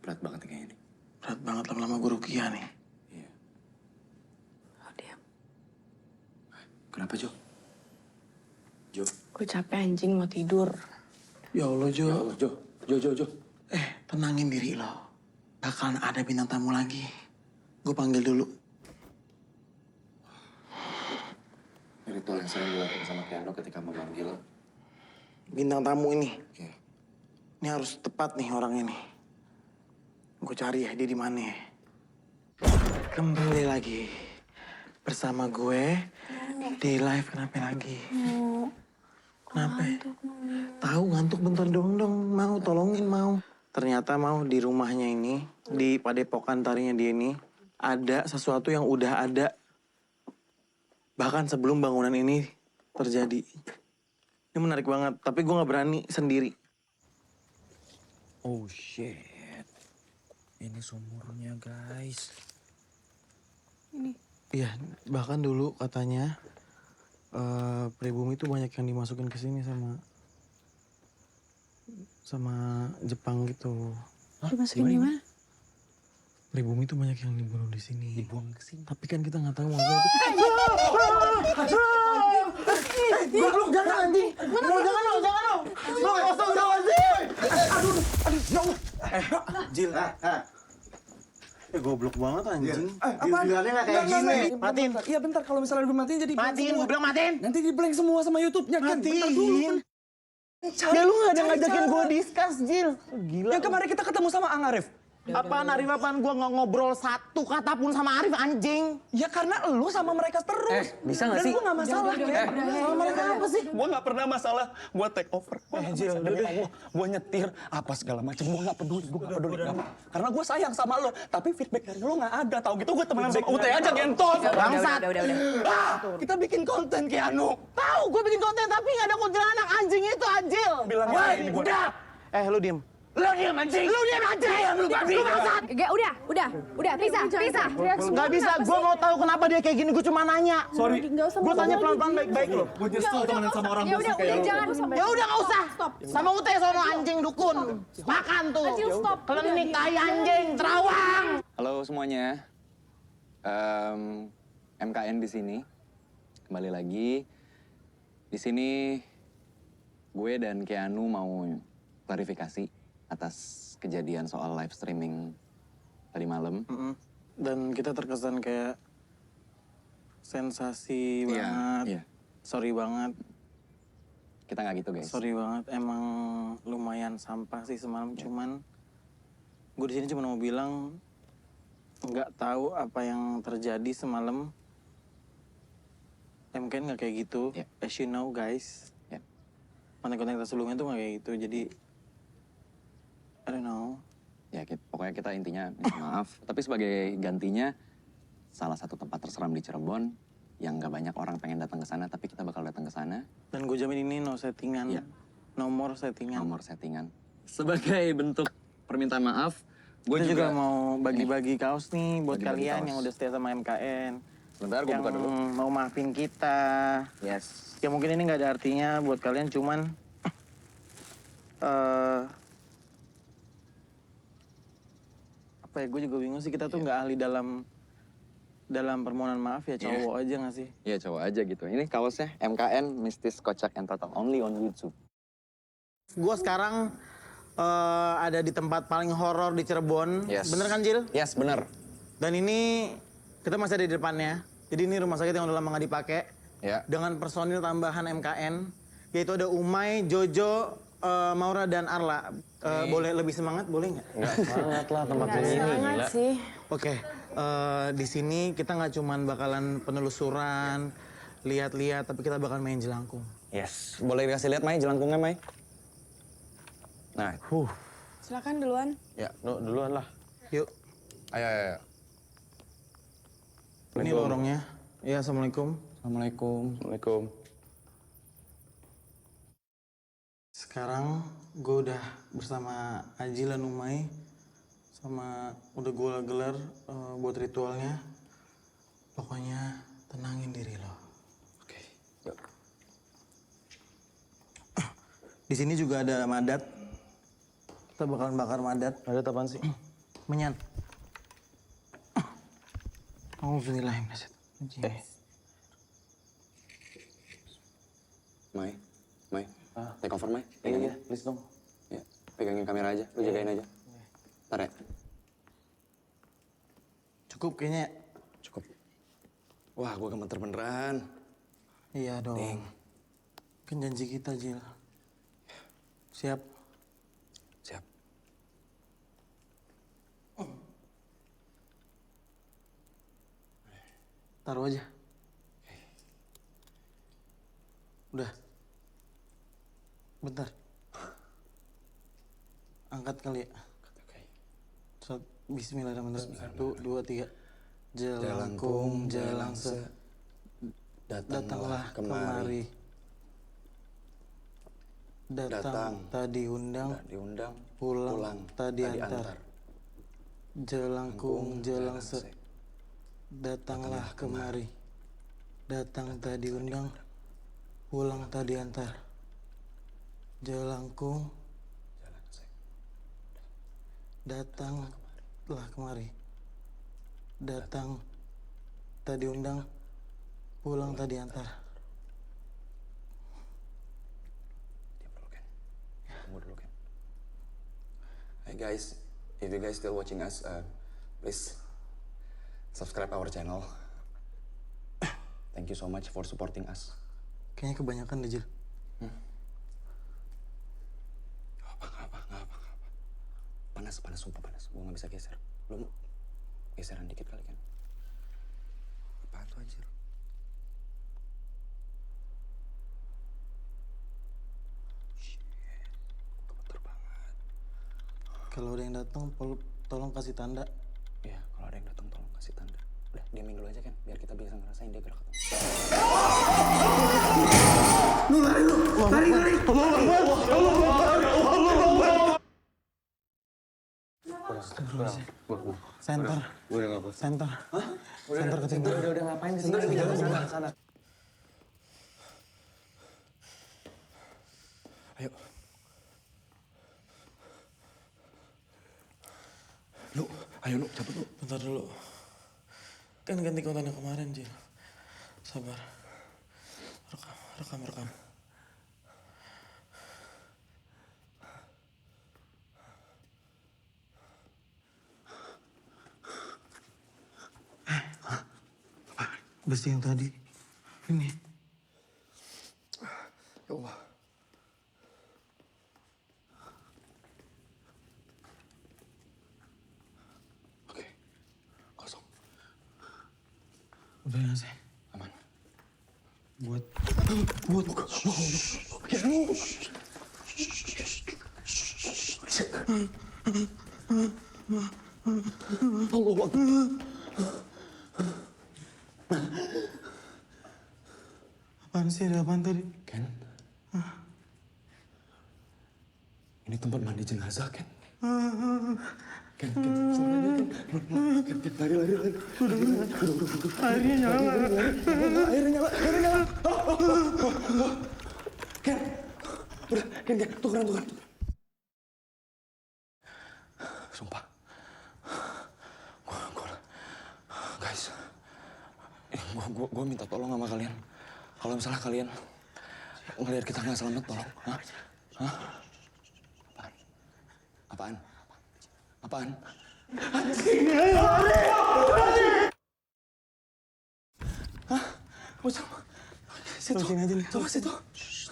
Berat banget nih kayaknya nih. Berat banget lama-lama gue rukiah nih. Iya. Oh, diam. Kenapa, Jo? Jo. Gue capek anjing mau tidur. Ya Allah, Jo. Ya Allah, Jo. Tenangin diri lo. Bakalan ada bintang tamu lagi. Gue panggil dulu. Ritual yang sering dilakukan sama Keanu ketika memanggil. Bintang tamu ini. Iya. Ini harus tepat nih orangnya nih. Gue cari ya, dia di mana ya. Kembali lagi bersama gue di live Kenapa Lagi. Kenapa? Tahu ngantuk bentar dong. Mau tolongin mau. Ternyata mau di rumahnya ini, di padepokan tarinya dia ini, ada sesuatu yang udah ada. Bahkan sebelum bangunan ini terjadi. Ini menarik banget, tapi gue gak berani sendiri. Oh shit. Ini sumurnya guys. Iya, bahkan dulu katanya pribumi itu banyak yang dimasukin ke sini sama Jepang gitu. Dimasukin di mana? Pribumi itu banyak yang dibunuh di sini. Dibuang ke sini. Tapi kan kita nggak tahu maksudnya itu. Goblok, jangan anjing. Jangan lo. Aduh, ya Allah. Jil. Goblok banget anjing. Apaan? Bilangnya nggak kayak gini. Matiin. Iya bentar, kalau misalnya gue matiin jadi Matiin, gue bilang matiin. Nanti di blank semua sama YouTube-nya kan. Bentar dulu. Matiin. Ya lu nggak ada ngajakin gue discuss, Jil. Gila. Yang kemarin kita ketemu sama Ang Arif. Apaan Arif, apaan gue nggak ngobrol satu kata pun sama Arif, anjing. Ya karena lu sama mereka terus. Bisa nggak sih? Dan gue nggak masalah. Sama mereka apa sih? Gue nggak pernah masalah buat take over. Jil, Demi Allah, gue nyetir apa segala macam. Gue nggak peduli, gue nggak peduli. Karena gue sayang sama lo. Tapi feedback dari lo nggak ada. Tahu gitu gue temenan sama Ute aja gentos. Bangsat. Kita bikin konten Keanu. Tahu gue bikin konten tapi nggak ada kuntilanak anjing itu, Anjil. Bilang Woi, udah. Lu diem. Lu diem anjing. Lu diem anjing. Lu bangsat. Udah, pisah. Nggak bisa, gue mau tahu kenapa dia kayak gini, gue cuma nanya. Sorry. Gue tanya pelan-pelan baik-baik loh. Gue nyesel temenan sama orang musik kayak lo. Ya udah nggak usah. Sama Ute sono anjing dukun. Makan tuh. Klenik tai anjing, terawang. Halo semuanya. MKN di sini. Kembali lagi. Di sini gue dan Keanu mau klarifikasi atas kejadian soal live streaming tadi malam. Dan kita terkesan kayak sensasi banget. Iya. Sorry banget. Kita nggak gitu guys. Sorry banget. Emang lumayan sampah sih semalam. Cuman gue di sini cuma mau bilang nggak tahu apa yang terjadi semalam. MKN nggak kayak gitu. As you know guys. Konten-konten kita sebelumnya tuh nggak kayak gitu. Jadi I don't know. Ya pokoknya kita intinya minta maaf. Tapi sebagai gantinya salah satu tempat terseram di Cirebon yang nggak banyak orang pengen datang ke sana, tapi kita bakal datang ke sana. Dan gue jamin ini no settingan. Iya. Nomor settingan. Nomor settingan. Sebagai bentuk permintaan maaf, gue Kita juga mau bagi-bagi kaos nih buat Bagi-bagi kalian kaos. yang udah setia sama MKN. Sebentar, gue yang buka dulu. mau maafin kita. Yes. Ya mungkin ini nggak ada artinya buat kalian, cuman apa ya, gue juga bingung sih, kita tuh nggak ahli dalam permohonan maaf ya, cowok aja nggak sih? Iya cowok aja gitu. Ini kaosnya MKN Mistis Kocak and Total, only on YouTube. Gue sekarang ada di tempat paling horor di Cirebon. Yes. Bener kan, Jil? Yes, bener. Dan ini kita masih ada di depannya. Jadi ini rumah sakit yang udah lama nggak dipakai. Ya. Dengan personil tambahan MKN, yaitu ada Umay, Jojo, Maura dan Arla. Boleh lebih semangat, boleh nggak? Nggak semangat lah tempat ini, gila. Oke, di sini kita nggak cuman bakalan penelusuran, lihat-lihat, tapi kita bakal main jelangkung. Yes. Boleh dikasih lihat Mai jelangkungnya Mai? Nah. Silakan duluan. Ya, duluan lah. Yuk. Ayo. Ini lorongnya. Ya, Assalamualaikum. Assalamualaikum. Sekarang gue udah bersama Ajil dan Umay, sama udah gue gelar buat ritualnya. Pokoknya tenangin diri lo. Oke, yuk. Di sini juga ada madat. Kita bakalan bakar madat. Madat apaan sih? Menyan. Auzubillahiminasyaitonir. Mai, take over Mai. Iya, please dong. Ya, pegangin kamera aja, lu jagain aja. Ntar ya. Cukup kayaknya. Cukup. Wah, gue gemeter beneran. Iya dong. Ding. Kan janji kita, Jil. Siap? Siap. Taruh aja. Udah. Bentar. Angkat kali ya. Bismillahirrahmanirrahim. 1, 2, 3. Jelangkung, jelangse. Datanglah kemari. Datang, tadi undang. Pulang, tadi antar. Jelangkung, jelangse. Datanglah kemari. Datang tadi undang. Pulang tadi antar. Jelangkung. Datanglah kemari. Datang tadi undang. Pulang tadi antar. Tunggu dulu kan. Hey guys, if you guys still watching us, please subscribe our channel. Thank you so much for supporting us. Kayaknya kebanyakan deh, Jil. Gak apa. Panas, sumpah panas. Gue gak bisa geser. Lo mau geseran dikit kali kan? Apaan tuh anjir? Gemeter banget. Kalau ada yang datang, tolong kasih tanda. Iya, kalau ada yang datang tolong kasih tanda. Udah, diamin dulu aja kan, biar kita bisa ngerasain dia gerak. Center. Center. Center ke timur. Udah ngapain di sini? Sana. Ayo. Ayo lu, cepet lu. Bentar dulu. Kan ganti konten yang kemarin, Jil. Sabar. Rekam. Besi yang tadi. Ini. Ya Allah. Oke, kosong. Udah nggak sih? Aman. Buat. Apaan sih? Ada apaan tadi? Ken? Ini tempat mandi jenazah, Ken. Ken, suaranya Ken. Ken, lari. Airnya nyala. Ken, udah, Ken, tukeran. Sumpah. Guys, gue minta tolong sama kalian. Kalau misalnya kalian ngelihat kita nggak selamat, tolong. Hah? Apaan? Hah? Situ. Sini aja nih. Coba situ.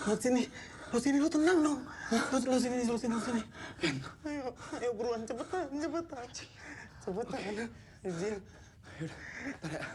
Lo sini, lo tenang dong. Lo sini. Ken. Ayo buruan, cepetan. Izin. Yaudah, ntar ya.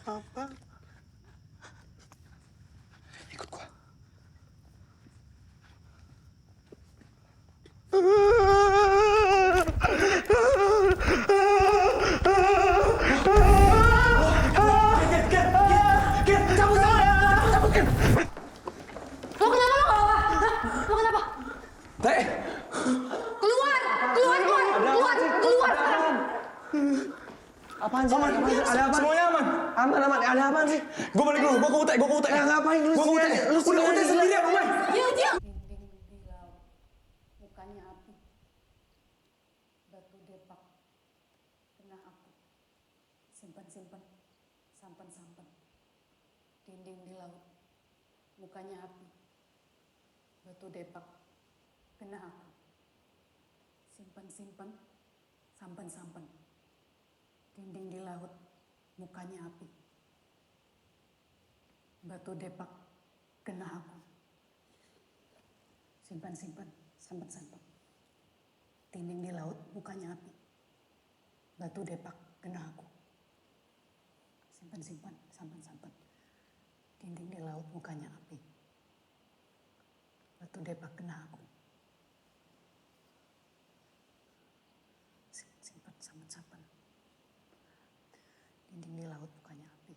Apa? Ikut gua. Lo kenapa? Teh. Keluar. Apaan sih? Ada apa? Semuanya aman. Aman. Ada apaan sih? Gue balik dulu, gue ke UT. Ngapain lu Gue ke UT. Udah UT sendirian, Umay. Diam. Mukanya api. Batu depak. Kena api. Simpan. Sampan. Dinding di laut. Mukanya api. Batu depak. Kena api. Simpan. Sampan. Dinding di laut. Mukanya api. Batu depak. Kena aku. Simpan. Sampan. Dinding di laut. Mukanya api. Batu depak. Kena aku. Simpan. Sampan. Dinding di laut. Mukanya api. Batu depak. Kena aku. Simpan. Sampan. Dinding di laut. Mukanya api.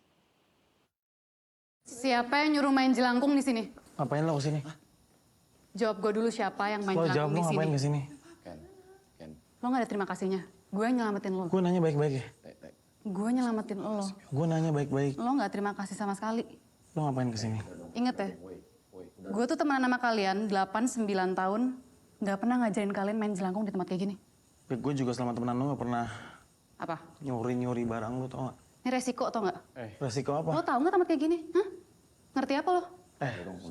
Siapa yang nyuruh main jelangkung di sini? Ngapain lo kesini? Jawab gue dulu siapa yang main Lo jawab jelangkung lo di sini. ngapain kesini? Ken. Lo gak ada terima kasihnya. Gue yang nyelamatin lo. Gue nanya baik-baik ya. Gue nyelamatin lo. Gue nanya baik-baik. Lo nggak terima kasih sama sekali. Lo ngapain kesini? Ingat ya, gue tuh temenan sama kalian 8-9 tahun. Nggak pernah ngajarin kalian main jelangkung di tempat kayak gini. Gue juga selama temenan lo gak pernah Apa? nyuri barang lo, tau gak? Ini resiko atau nggak? Resiko apa? Lo tahu nggak tempat kayak gini? Hah? Ngerti apa lo?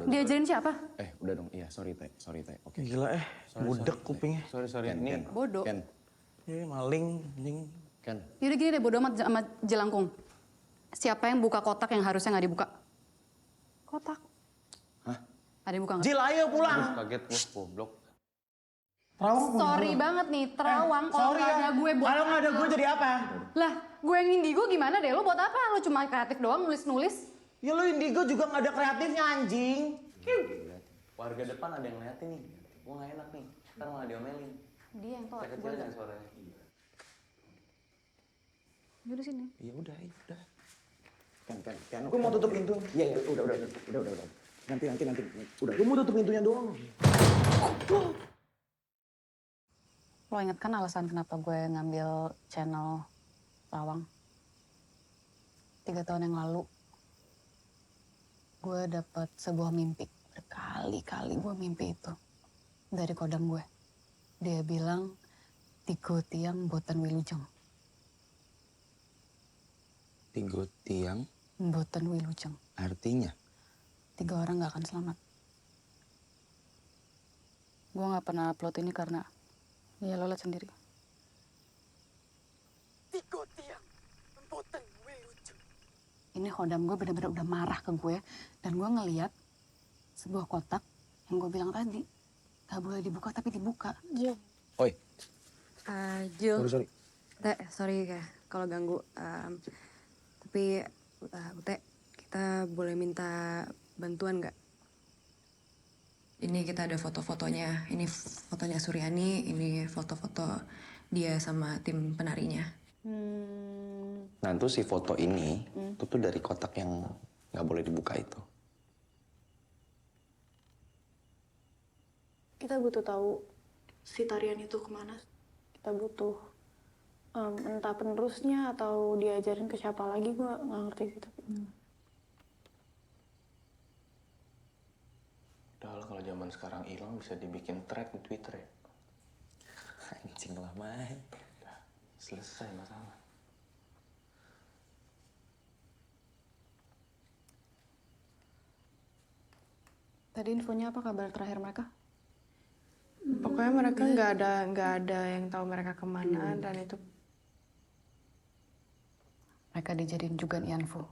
Diajarin siapa? Udah dong. Iya, sorry Teh. Oke. Gila budak kupingnya. Sorry. Ini Bodoh. Maling, anjing. Yaudah gini deh, bodoh amat sama jelangkung. Siapa yang buka kotak yang harusnya nggak dibuka? Kotak. Hah? Ada yang buka nggak? Jil, ayo pulang. Kaget gue, goblok. Sorry banget nih, Terawang kalau nggak ada gue buat Kalau nggak ada gue jadi apa? Lah, gue yang indigo gimana deh? Lo buat apa? Lo cuma kreatif doang, nulis-nulis? Ya lo indigo juga nggak ada kreatifnya, anjing. Warga depan ada yang ngeliatin nih. Gue gak enak nih. Ntar malah diomelin. Dia yang tolak. Kecil kan suaranya. Yaudah sini. Iya udah. Kan. Gue mau tutup pintu. Iya, udah. Nanti. Udah, gue mau tutup pintunya doang. Lo inget kan alasan kenapa gue ngambil channel Terawang? 3 tahun yang lalu, gue dapet sebuah mimpi. Berkali-kali gue mimpi itu. Dari kodam gue. Dia bilang, 3 tiang boten wilujeng. 3 tiang Boten wilujeng. artinya 3 orang gak akan selamat. Gue gak pernah upload ini karena, ya lo liat sendiri. 3 tiang boten wilujeng. Ini kodam gue bener-bener udah marah ke gue. Dan gue ngeliat sebuah kotak yang gue bilang tadi. Gak boleh dibuka tapi dibuka. Jil. Oi. Jil. Sorry. Sorry ya kalau ganggu. Tapi Ute, kita boleh minta bantuan nggak? Ini kita ada foto-fotonya. Ini fotonya Suryani, ini foto-foto dia sama tim penarinya. Nah itu si foto ini, itu tuh dari kotak yang nggak boleh dibuka itu. Kita butuh tahu si tarian itu kemana. Kita butuh entah penerusnya atau diajarin ke siapa lagi, gue nggak ngerti sih tapi. Udah kalau zaman sekarang hilang bisa dibikin thread di Twitter ya. Anjing lah, Mai. Udah selesai masalah. Tadi infonya apa, kabar terakhir mereka? Pokoknya mereka nggak ada yang tahu mereka kemana dan itu. Mereka dijadiin Jugan Ianfu.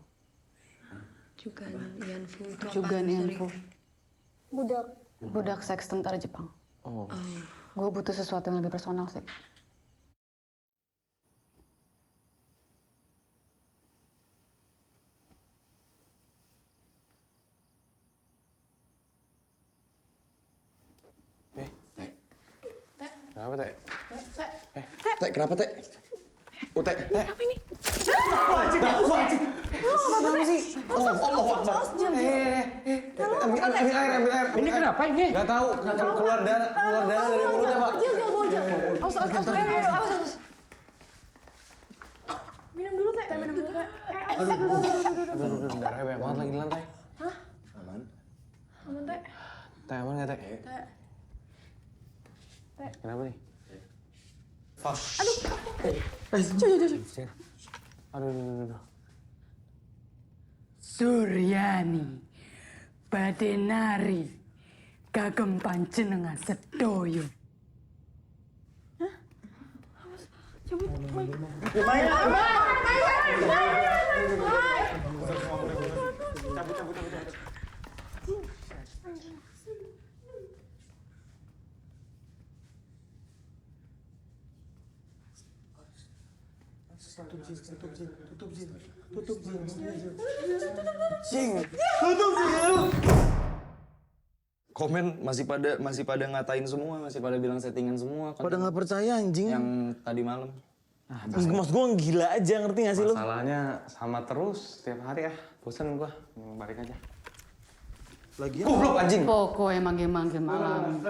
Jugan Ianfu itu apa? Jugan Ianfu. Budak. Budak seks tentara Jepang. Oh. Gue butuh sesuatu yang lebih personal sih. Kenapa, Teh? Teh, kenapa, Teh? Teh. Apa ini? Ambil air. Ini kenapa ini? Gak tahu, keluar darah dari mulutnya, Pak. Minum dulu, Teh. Minum dulu, Teh. Aduh, darahnya banyak banget lagi di lantai. Hah? Aman. Aman, Teh. Teh, aman nggak, Teh? Teh. Kenapa nih? Aduh. Aduh. Suryani, Badenari, kagem panjenengan sedoyo. Cabut. Komen masih pada ngatain semua, masih pada bilang settingan semua. Pada nggak percaya anjing. Yang tadi malam. Maksud gue gila aja, ngerti gak sih lu? Masalahnya sama terus tiap hari ya. Bosan gua, balik aja. Lagi goblok anjing. Pokoknya mangge-mangge malam.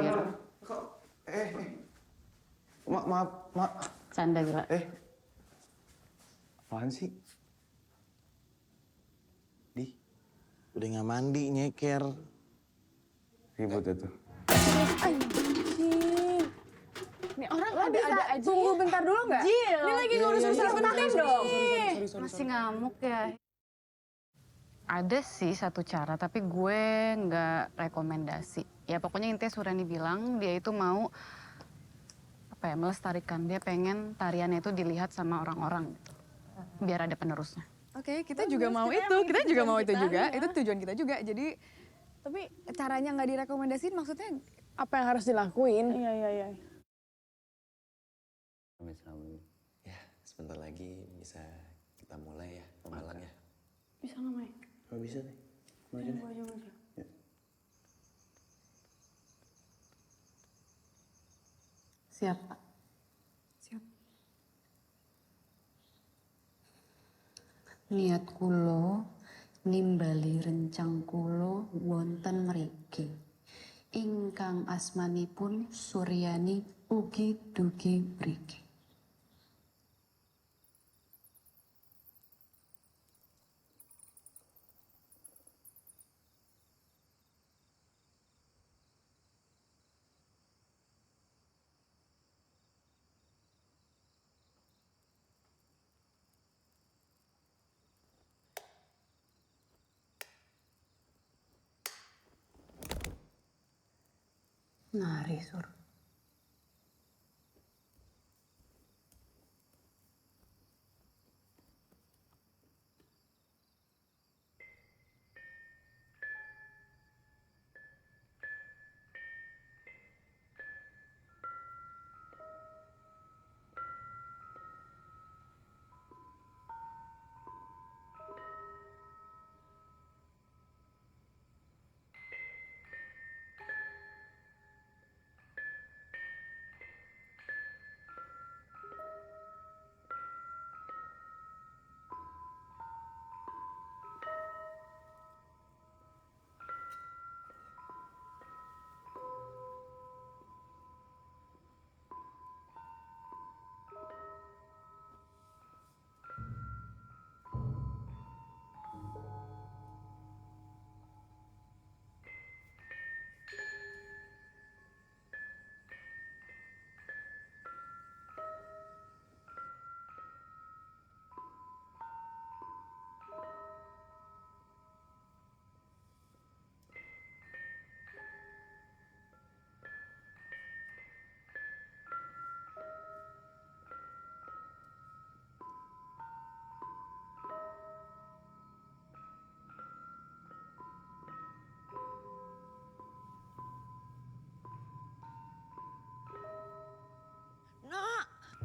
Maaf. Canda gila. Apaan sih? Di? Udah nggak mandi, nyeker. Ribut itu. Ini orang ada aja. Tunggu bentar dulu nggak? Ini lagi ngurus urusan penting dong. Masih ngamuk ya. Ada sih satu cara, tapi gue nggak rekomendasi. Ya pokoknya intinya Surani bilang dia itu mau melestarikan. Dia pengen tariannya itu dilihat sama orang-orang gitu. Biar ada penerusnya. Oke, kita juga mau itu. Kita juga mau itu juga. Itu tujuan kita juga. Jadi, tapi caranya nggak direkomendasiin maksudnya apa yang harus dilakuin? Iya. Ya, sebentar lagi bisa kita mulai ya, pemalang ya. Bisa nggak, Mai? Oh, bisa nih. Maju deh. Ya. Siap, Pak. Siap. Niat kulo nimbali rencang kulo wonten mriki. Ingkang asmanipun Suryani ugi dugi mriki. Nari Sur.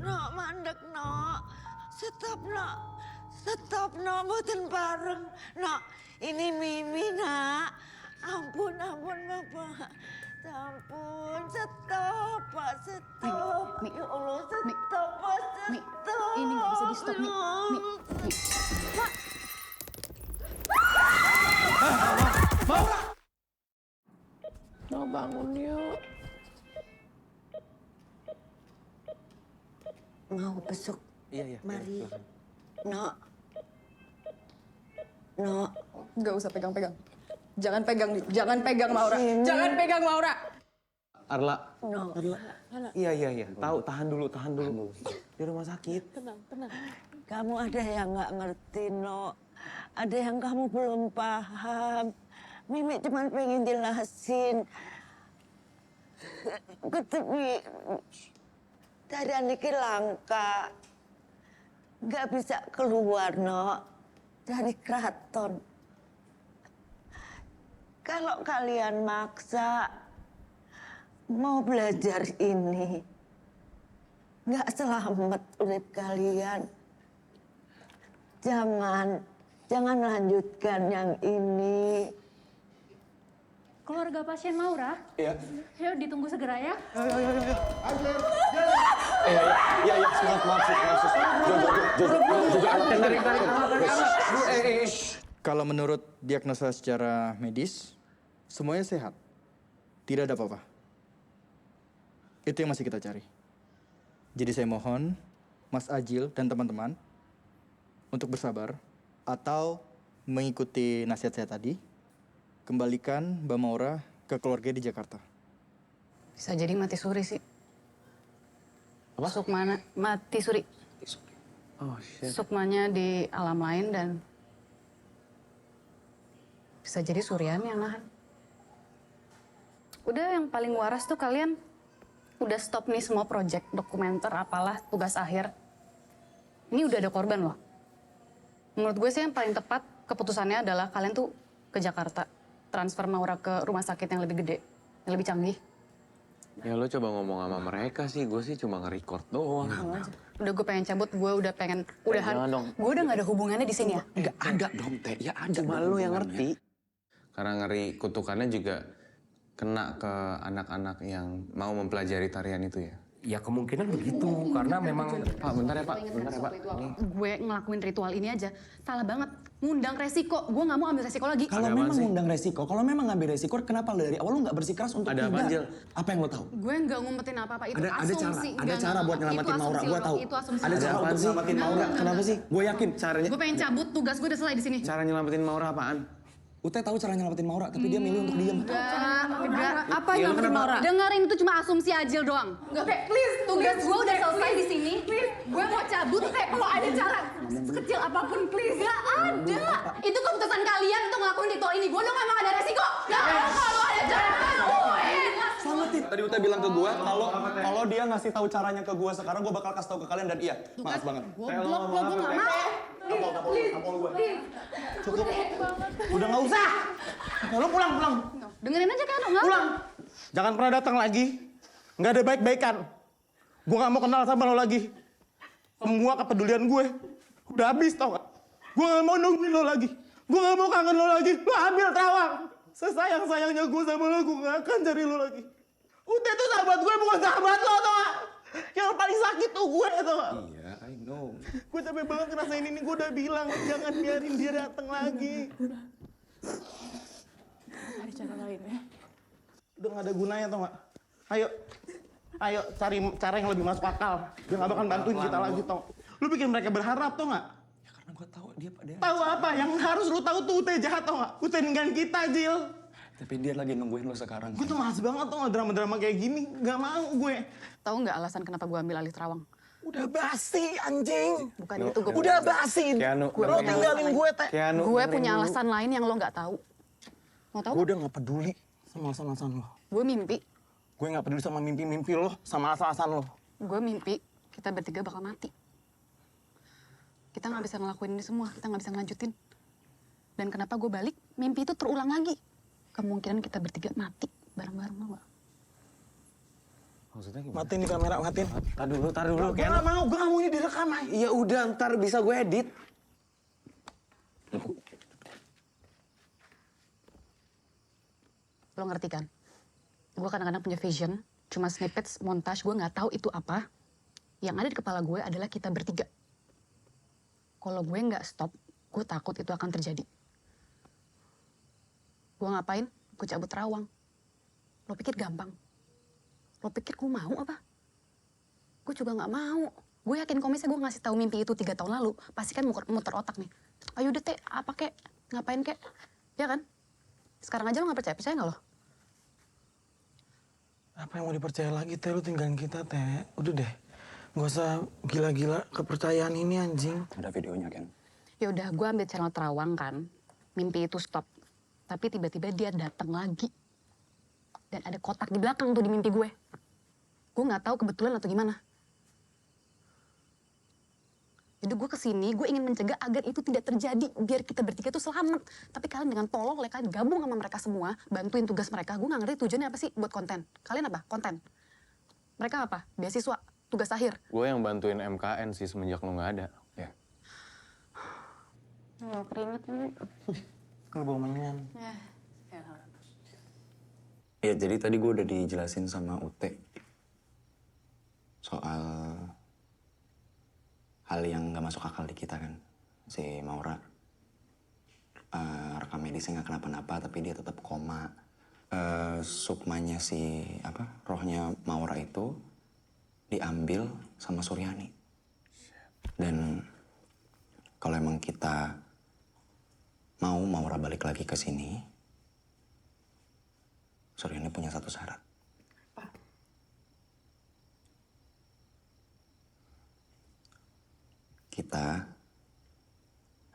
Nok mandek nok. Stop nok, mboten bareng. Nok, ini Mimi nak. Ampun Bapak. Ampun, stop Pak, stop. Ya Allah, stop Pak, stop. Ini nggak bisa di stop, Mi. Mak. Mau bangun yuk. Mau besok? Iya. Mari. Silakan. Nok. Nggak usah pegang-pegang. Jangan pegang Maura. Jangan pegang Maura. Arla. No. Arla. Iya. Tahan dulu. Di rumah sakit. Tenang. Kamu ada yang nggak ngerti, No. Ada yang kamu belum paham. Mimi cuma pengen jelasin. Ketepi dari niki langka. Nggak bisa keluar, No. Dari keraton. Kalau kalian maksa mau belajar ini, nggak selamat urip kalian. Jangan lanjutkan yang ini. Keluarga pasien Maura? Iya. Ayo ditunggu segera ya. Iya. Maaf. Kalau menurut diagnosa secara medis, semuanya sehat. Tidak ada apa-apa. Itu yang masih kita cari. Jadi saya mohon, Mas Ajil dan teman-teman, untuk bersabar atau mengikuti nasihat saya tadi, kembalikan Mbak Maura ke keluarga di Jakarta. Bisa jadi mati suri sih. Apa? Sukmana mati suri. Oh shit. Sukmanya di alam lain dan bisa jadi Suryani yang nahan. Udah yang paling waras tuh kalian udah stop nih semua project, dokumenter, apalah, tugas akhir. Ini udah ada korban loh. Menurut gue sih yang paling tepat keputusannya adalah kalian tuh ke Jakarta. Transfer Maura ke rumah sakit yang lebih gede, yang lebih canggih. Ya lo coba ngomong sama mereka sih, gue sih cuma nge-record doang. Udah gue pengen cabut, gue udah pengen udahan. Jangan dong. Gue udah gak ada hubungannya di sini ya. Nggak ada dong, Teh. Ya ada. Cuma lo yang ngerti. Karena ngeri kutukannya juga kena ke anak-anak yang mau mempelajari tarian itu ya. Ya kemungkinan begitu, karena memang... Pak, bentar ya Pak, bentar ya Pak. Gue ngelakuin ritual ini aja, salah banget. Ngundang resiko, gue gak mau ambil resiko lagi. Kalau memang ngundang resiko, kalau memang ngambil resiko, kenapa lo dari awal lo nggak bersikeras untuk Ada apa, tidak? Jil? Apa yang lo tahu? Gue nggak ngumpetin apa-apa, itu Ada asumsi. cara buat nyelamatin Maura, gue tahu. Itu asumsi. Ada cara untuk nyelamatin Maura. Kenapa sih? Gue yakin caranya. Gue pengen cabut, tugas gue udah selesai di sini. Cara nyelamatin Maura apaan? Ute tahu cara nyelamatin Maura, tapi dia milih untuk diam. Enggak. Apa yang nyelamatin Maura? Dengerin itu cuma asumsi Ajil doang. Oke, please. Tugas gue udah selesai di sini. Please, gue mau cabut. Kalau ada cara sekecil apapun, please. Gak ada. Itu keputusan kalian untuk ngelakuin ritual ini. Gue udah ngomong ada resiko. Gak mau kalau ada cara ngelakuin. Selamatin. Tadi Ute bilang ke gue, kalau dia ngasih tahu caranya ke gue sekarang, gue bakal kasih tahu ke kalian dan iya. Maaf banget. Goblok lo, gue gak mau. Cukup. Udah nggak usah. Lo pulang. Dengerin aja kan, nggak? Pulang. Jangan pernah datang lagi. Nggak ada baik-baikan. Gue nggak mau kenal sama lo lagi. Semua kepedulian gue udah habis, tau gak? Gue nggak mau nungguin lo lagi. Gue nggak mau kangen lo lagi. Lo ambil Terawang. Sesayang-sayangnya gue sama lo, gue nggak akan cari lo lagi. Udah tuh sahabat gue, bukan sahabat lo, tau gak? Yang paling sakit tuh gue, tau gak? Iya, I know. Gue capek banget ngerasain ini, gue udah bilang jangan biarin dia datang lagi. Ada cara lain ya. Udah gak ada gunanya tau gak? Ayo cari cara yang lebih masuk akal. Dia gak bakal bantuin kita lagi tau. Lu bikin mereka berharap tau gak? Ya karena gue tahu dia pada. Tahu apa? Yang harus lu tahu tuh Ute jahat tau gak? Ute ninggalin kita, Jil. Tapi dia lagi nungguin lo sekarang. Gue tuh males banget tau gak drama-drama kayak gini. Gak mau gue. Tahu nggak alasan kenapa gue ambil alih Terawang? Udah basi anjing. Bukan itu gue. Udah basi. Lo tinggalin gue, Teh. Gue punya alasan lain yang lo nggak tahu. Mau tahu? Gue udah gak peduli sama alasan-alasan lo. Gue mimpi. Gue gak peduli sama mimpi-mimpi lo, sama alasan-alasan lo. Gue mimpi kita bertiga bakal mati. Kita nggak bisa ngelakuin ini semua, kita nggak bisa ngelanjutin. Dan kenapa gue balik, mimpi itu terulang lagi. Kemungkinan kita bertiga mati bareng-bareng, lo nggak? Maksudnya gimana? Matiin nih kamera, matiin. Tar dulu. Gue gak mau ini direkam. Ya udah, ntar bisa gue edit. Lo ngerti kan? Gue kadang-kadang punya vision, cuma snippets, montage, gue nggak tahu itu apa. Yang ada di kepala gue adalah kita bertiga. Kalau gue nggak stop, gue takut itu akan terjadi. Gue ngapain? Gue cabut Terawang. Lo pikir gampang? Lo pikir gue mau apa? Gue juga nggak mau. Gue yakin kalau misalnya gue ngasih tahu mimpi itu 3 tahun lalu, pasti kan muter otak nih. Ayo deh, Teh, apa kek? Ngapain kek? Ya kan? Sekarang aja lo nggak percaya nggak lo? Apa yang mau dipercaya lagi, Teh? Lu tinggalin kita, Teh. Udah deh. Gak usah gila-gila kepercayaan ini, anjing. Ada videonya, Ken. Ya udah, gue ambil channel Terawang kan. Mimpi itu stop. Tapi tiba-tiba dia datang lagi. Dan ada kotak di belakang tuh di mimpi gue. Gue nggak tahu kebetulan atau gimana. Jadi gue kesini, gue ingin mencegah agar itu tidak terjadi. Biar kita bertiga tuh selamat. Tapi kalian dengan tolong, kalian gabung sama mereka semua. Bantuin tugas mereka. Gue nggak ngerti tujuannya apa sih buat konten. Kalian apa? Konten. Mereka apa? Beasiswa. Tugas akhir. Gue yang bantuin MKN sih semenjak lo nggak ada. Ya. Oh, keringet ini. Kalau bau menyan. Ya jadi tadi gue udah dijelasin sama Ute. Soal hal yang gak masuk akal di kita kan. Si Maura. Rekam medisnya gak kenapa-napa tapi dia tetap koma. Sukmanya si rohnya Maura itu diambil sama Suryani. Dan kalau emang kita mau Maura balik lagi ke sini, Suryani punya satu syarat. Kita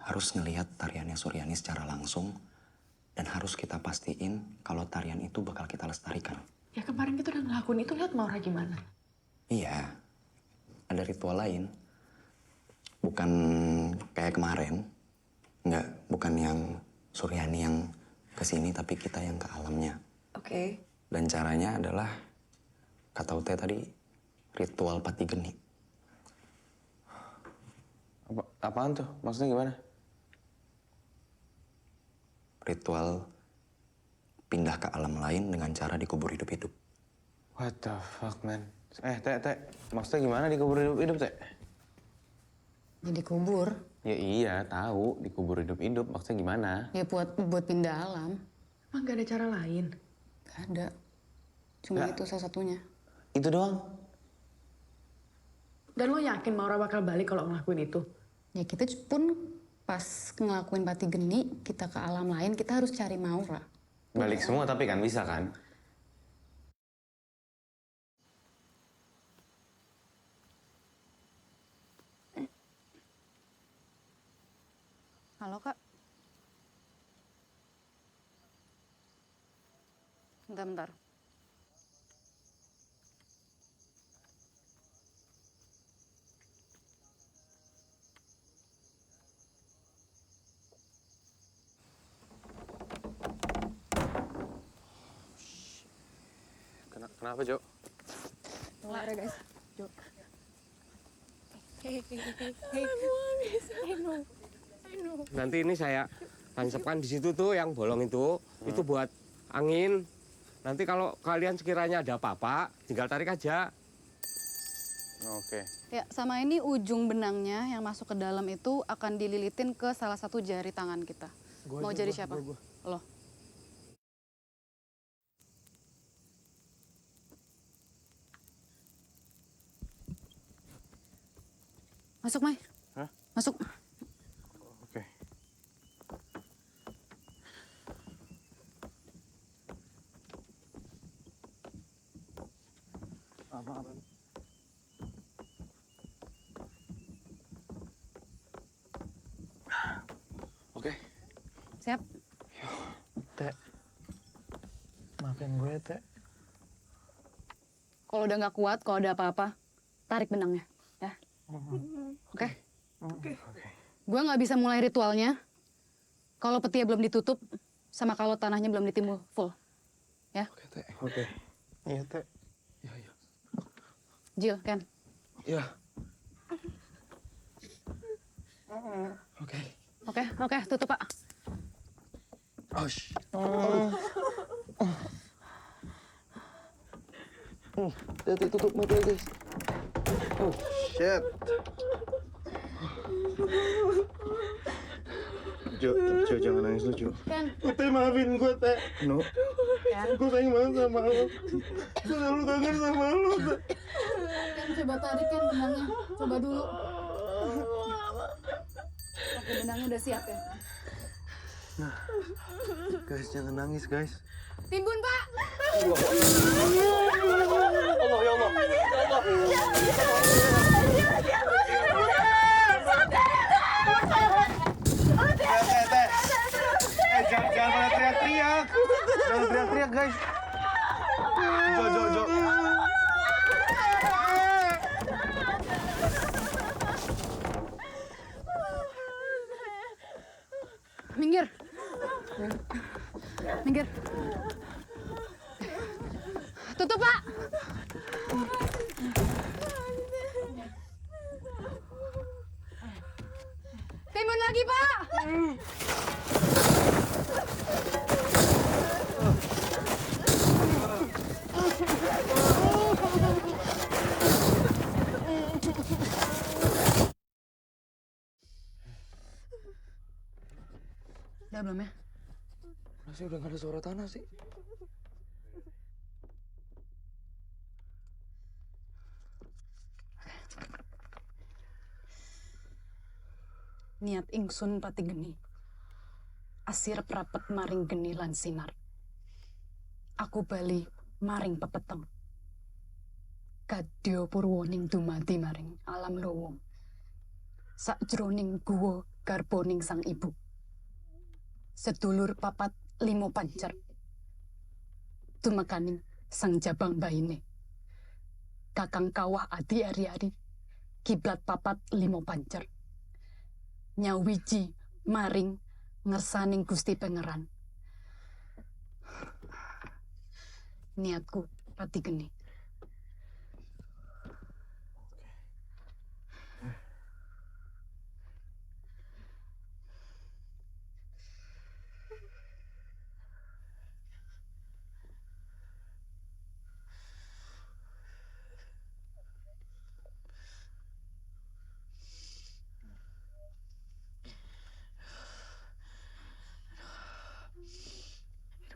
harus ngelihat tariannya Suryani secara langsung dan harus kita pastiin kalau tarian itu bakal kita lestarikan. Ya kemarin kita udah ngelakuin itu, lihat Maura gimana. Iya, ada ritual lain. Bukan kayak kemarin. Enggak, bukan yang Suryani yang kesini, tapi kita yang ke alamnya. Oke. Dan caranya adalah, kata Ute tadi, ritual pati geni. Apaan tuh? Maksudnya gimana? Ritual pindah ke alam lain dengan cara dikubur hidup-hidup. What the fuck, man? Teh. Maksudnya gimana dikubur hidup-hidup, Teh? Ya dikubur. Ya iya, tahu. Dikubur hidup-hidup. Maksudnya gimana? Ya buat pindah alam. Emang gak ada cara lain? Gak ada. Cuma Nggak. itu salah satunya. Itu doang? Dan lo yakin Maura bakal balik kalau ngelakuin itu? Ya kita pun pas ngelakuin pati geni, kita ke alam lain, kita harus cari Maura. Balik semua tapi kan bisa kan? Halo, Kak. Bentar. Kenapa, Jo? Kelar ya guys. Jo. Hey. I know. Nanti ini saya tancapkan di situ tuh yang bolong itu buat angin. Nanti kalau kalian sekiranya ada apa-apa, tinggal tarik aja. Oke. Ya, sama ini ujung benangnya yang masuk ke dalam itu akan dililitin ke salah satu jari tangan kita. Mau jadi siapa? Lo. Masuk, Mai. Hah? Masuk. Oke. Apa? Oke. Siap. Teh, maafin gue, Teh. Kalau udah nggak kuat, kalau ada apa-apa, tarik benangnya. Ya. Oke? Gue nggak bisa mulai ritualnya kalau petinya belum ditutup sama kalau tanahnya belum ditimbul full. Ya? Oke, Teh. Oke. Iya, Teh. Iya. Jill, Ken. Iya. Oke, tutup, Pak. Hati tutup mata, guys. Oh, shit. Jo, jangan nangis lu, Jo. Teh, maafin gue, Teh. No. Gue sayang banget sama lo. Gue selalu kangen sama lo, Teh. Ken, coba tarik kan benangnya. Coba dulu. Oke, benangnya udah siap ya? Nah, guys, jangan nangis, guys. Timbun, Pak! Allah, ya Allah. Teh. Jangan pada teriak-teriak. Jangan teriak-teriak, guys. Jo. Minggir. Tutup, Pak. Timbun lagi, Pak. Udah belum ya? Masih udah gak ada suara tanah sih. Niat ingsun pati geni. Asirep rapet maring geni lan sinar. Aku bali maring pepeteng. Kadya purwaning dumadi maring alam lowong. Sakjroning guwa garbaning sang ibu. Sedulur papat 5 pancer. Tumekaning sang jabang baine. Kakang kawah adi ari-ari. Kiblat papat 5 pancer. Nyawiji maring ngersaning Gusti Pangeran. Niatku pati geni.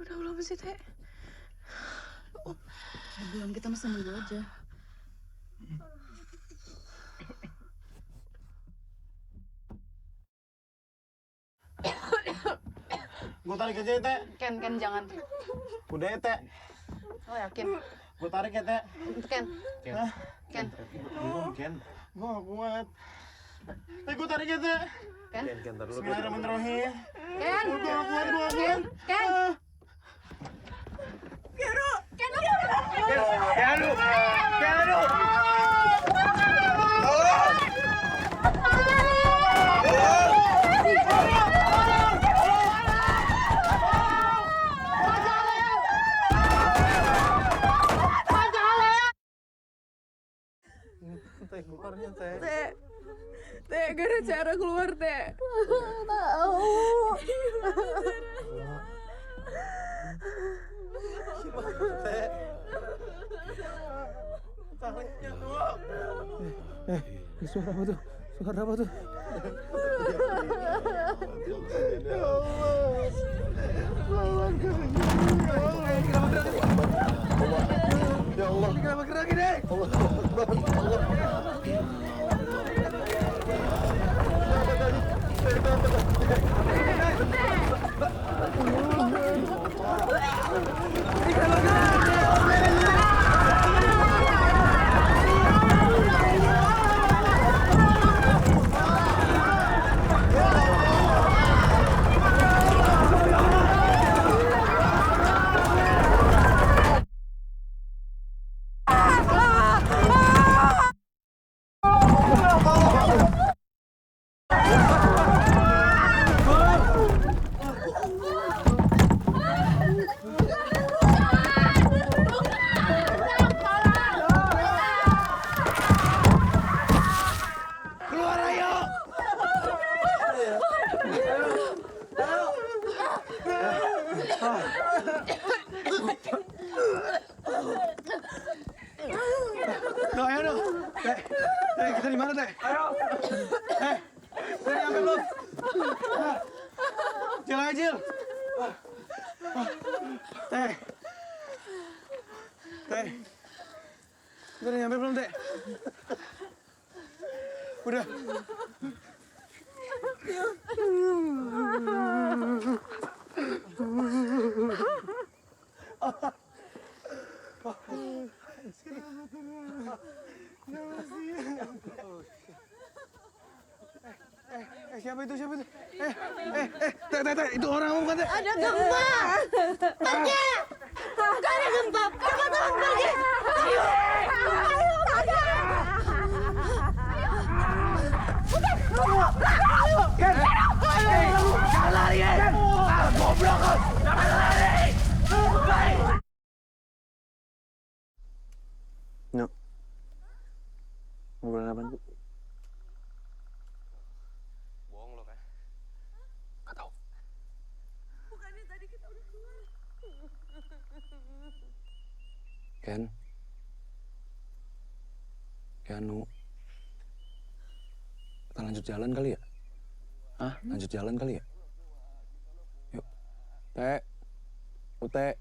Udah belum sih, Teh? Belum, kita mesti nunggu aja. Gue tarik aja ya, Teh. Ken, jangan. Udah ya, Teh. Lo yakin? Gue tarik ya, Teh. Ken. Hah? Ken. Ken. Gue gak kuat. Gue tarik ya, Teh. Ken. Bismillahirrahmanirrahim. Ken. Gue gak kuat, gue gak kuat. Ken. Keanu! Keanu! Keanu! Teh, keluarnya Teh. Teh, gak ada cara keluar, Teh. Tahu. Teh. Tangannya tuh. Suara apa tuh? Suara apa tuh? Ya Allah. Ya Allah. Kenapa gerak ini? Allah. Kita di mana, Teh? Ayo. Udah nyampe belum? Jil aja, Jil. Teh. Udah nyampe belum, Teh? Udah. Siapa itu? Teh, itu orang bukan, Teh? Ada gempa. Kakek. Kakek ada gempa. Kakak tolong pergi. Ayo. Ayo, kakek. Ayo. Ken. Jangan lari, Ken. Goblok. Jangan lari. Baik. No. Ngobrolin apa, Bu? Bohong lo kan? Gak tau. Bukannya tadi kita udah keluar. Ken. Keanu. Kita lanjut jalan kali ya? Hah? Lanjut jalan kali ya? Yuk. Teh. Ute.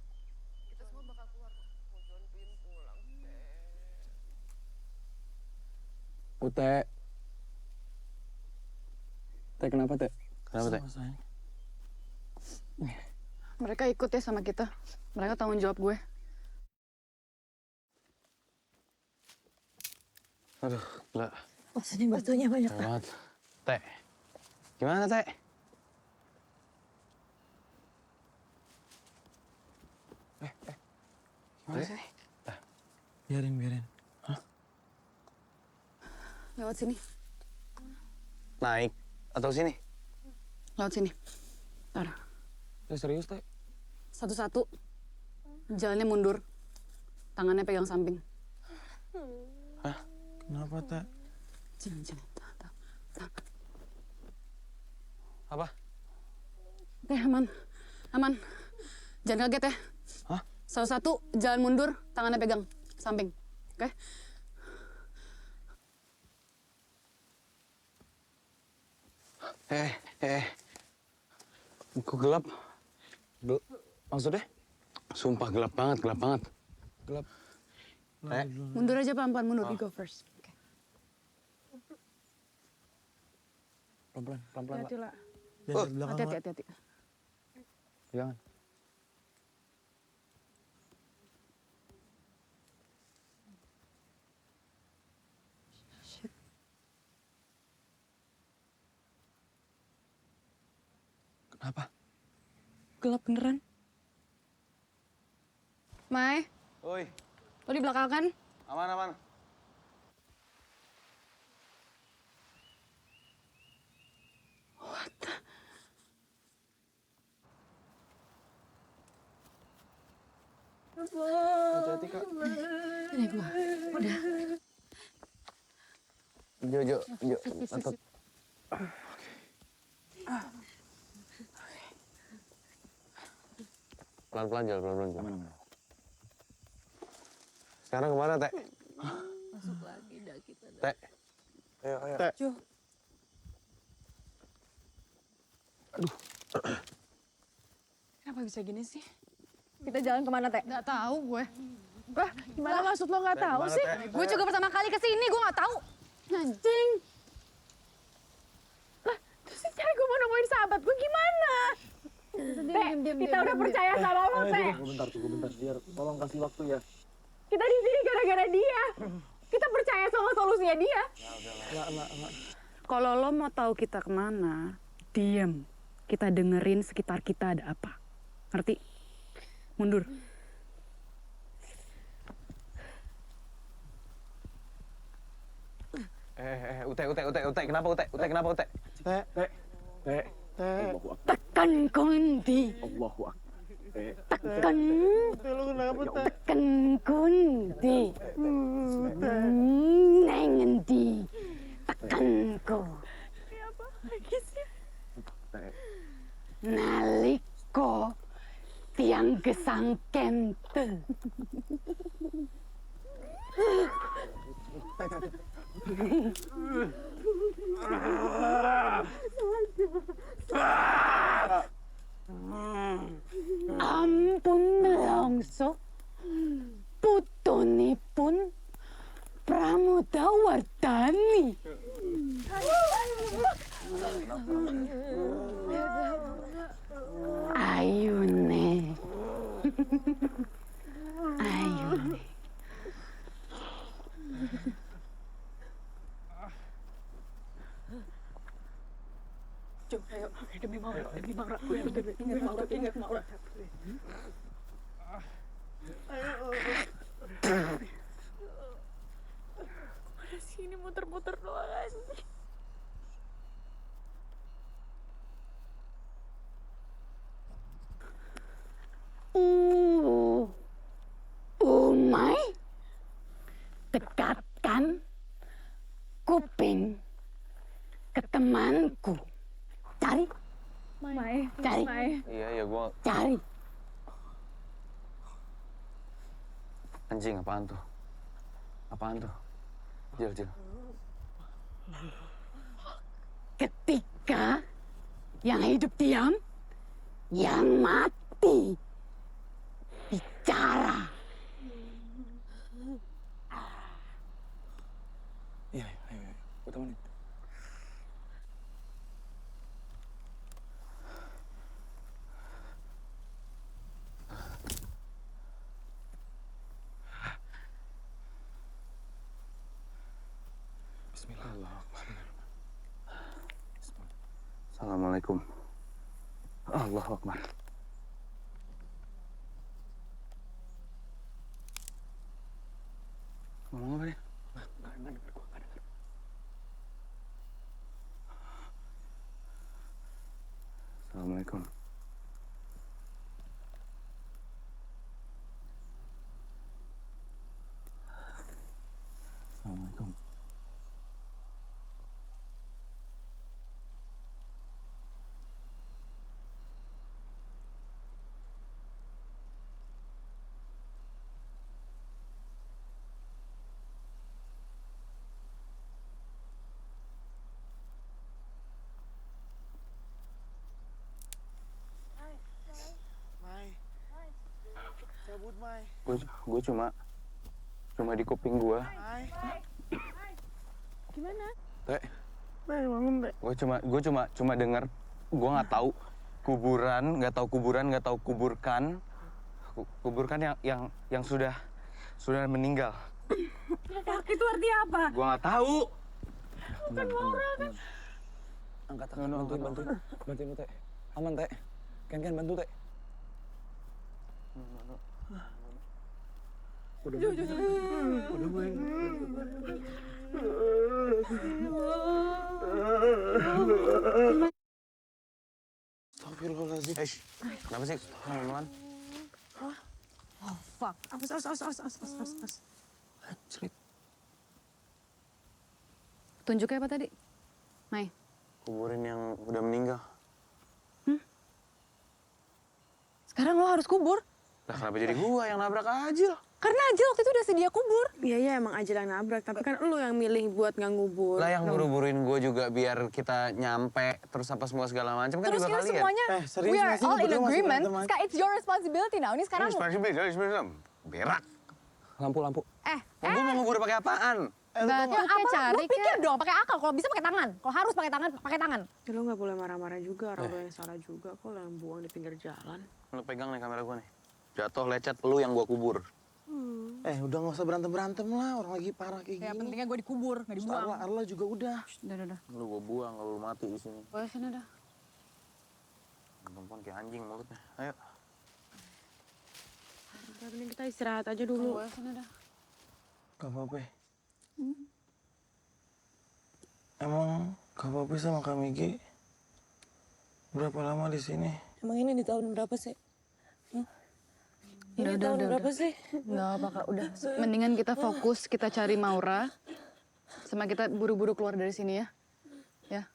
Kita semua bakal keluar. Ute. Teh, kenapa, Teh? Kenapa, Teh? Mereka ikut ya sama kita. Mereka tanggung jawab gue. Aduh, gila. Wah, sini batunya banyak Banyak banget. Teh, gimana, Teh? Gimana sih? Biarin. Lewat sini. Naik atau sini? Lewat sini. Ntar. Serius, Teh? Satu-satu. Jalannya mundur. Tangannya pegang samping. Kenapa, Teh? Sini. Apa? Teh, aman. Jangan kaget ya. Hah? Satu-satu, jalan mundur, tangannya pegang samping. Oke? Kok gelap? Maksudnya? Sumpah gelap banget. Gelap. Mundur aja pelan-pelan, mundur. You go first. Oke. Pelan-pelan, Hati-hati, lah. Jangan di belakang, Wak. Hati-hati. Jangan. Kenapa? Gelap beneran. Mai, Oi, lo di belakang kan? aman. Hati-hati, Kak. Ini gua. Udah. Jo, mantap. Pelan-pelan jalan, pelan-pelan. Sekarang kemana, Teh? Masuk lagi dah kita. Teh. Ayo. Teh. Kenapa bisa gini sih? Kita jalan kemana, Teh? Nggak tahu gue. Wah, gimana maksud lo nggak tahu sih? Gue juga pertama kali kesini, gue nggak tahu. Anjing. Terus cari gue mau nemuin sahabat gue gimana? Teh, kita udah percaya sama lo, Teh. Tunggu bentar. Biar tolong kasih waktu ya. Kita di sini gara-gara dia. Kita percaya sama solusinya dia. Enggak. Kalau lo mau tahu kita kemana, diem. Kita dengerin sekitar kita ada apa. Ngerti? Mundur. Ute, kenapa Ute? Kenapa Ute? Teh. Tekan kunci. Allahu Akbar. Tekan. Lu kenapa, Teh? Tekan kunci. Neng endi? Tekanku. Apa lagi sih? Naliko tiang gesang kente. Ampun melongso, putunipun Pramodawardhani. Ayune. Ayune. Cuk, ayo. Demi Maura. Demi Maura. Ingat Maura. Mana sih ini muter-muter doang aja. Umay, dekatkan kuping ke temanku. Cari. Cari. Iya, gua... Cari. Anjing, apaan tuh? Jil. Ketika yang hidup diam, yang mati bicara. Iya, ayo. Gue temenin. Assalamualaikum. Allahu Akbar. Ngomong apa dia? Nggak denger gua, nggak denger. Assalamualaikum. Assalamualaikum. Cabut, Mai. Gue cuma di kuping gue. Gimana? Teh, Mai, bangun, Teh. gue cuma dengar. Gue nggak tahu kuburan, nggak tahu kuburkan. Kuburkan yang sudah meninggal. Itu artinya apa? Gue nggak tahu. Bukan Maura kan? Angkat tangan, bantuin Teh. Aman Teh. Ken bantu Teh. Udah main. Astagfirullahaladzim. Kenapa sih? Pelan-pelan. Oh fuck. Awas. Tunjuknya apa tadi? Mai. Kuburin yang udah meninggal. Sekarang lo harus kubur. Lah kenapa jadi gua yang nabrak Ajil? Karena Ajil waktu itu udah sedia kubur. Iya emang Ajil yang nabrak, tapi kan lu yang milih buat nggak ngubur. Lah yang buru-buruin gue juga biar kita nyampe terus apa semua segala macam kan Terus juga ini kalian. semuanya, we are all in agreement. It's your responsibility now. Ini sekarang. Berak. Lampu. Gue mau ngubur pakai apaan? Lo pikir dong, pakai akal. Kalau bisa pakai tangan. Kalau harus pakai tangan. Ya, lu nggak boleh marah-marah juga, orang yang salah juga. Kok lo yang buang di pinggir jalan? Lu pegang nih kamera gue nih. Jatuh lecet lu yang gue kubur. Udah nggak usah berantem lah, orang lagi parah kayak gini. Ya pentingnya gue dikubur, nggak dibuang. Arla juga udah. Udah. Lu gue buang, lu mati di sini. Boleh sini dah. Perempuan kayak anjing mulutnya. Ayo. Udah, mending kita istirahat aja dulu. Boleh sini dah. Gak apa-apa. Emang Kak Papi sama Kak Migi berapa lama di sini? Emang ini di tahun berapa sih? Ini Udah, tahun berapa sih? Nggak apa Kak, udah. Mendingan kita fokus, kita cari Maura. Sama kita buru-buru keluar dari sini ya. Ya.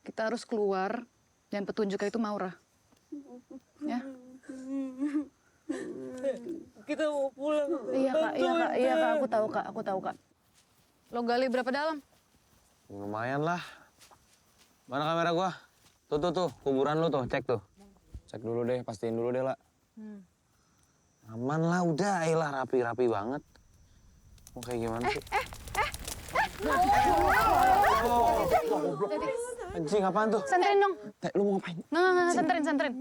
Kita harus keluar dan petunjuknya itu Maura. Ya. Kita mau pulang. Iya Kak, aku tahu Kak. Lo gali berapa dalam? Lumayan lah. Mana kamera gua? Tuh, kuburan lu tuh, cek tuh. Cek dulu deh, pastiin dulu deh lah. Aman lah, udah. Ayolah, rapi-rapi banget. Mau kayak gimana sih? Anjing, apaan tuh? Santerin dong. Teh, lu mau ngapain? Nggak, santerin.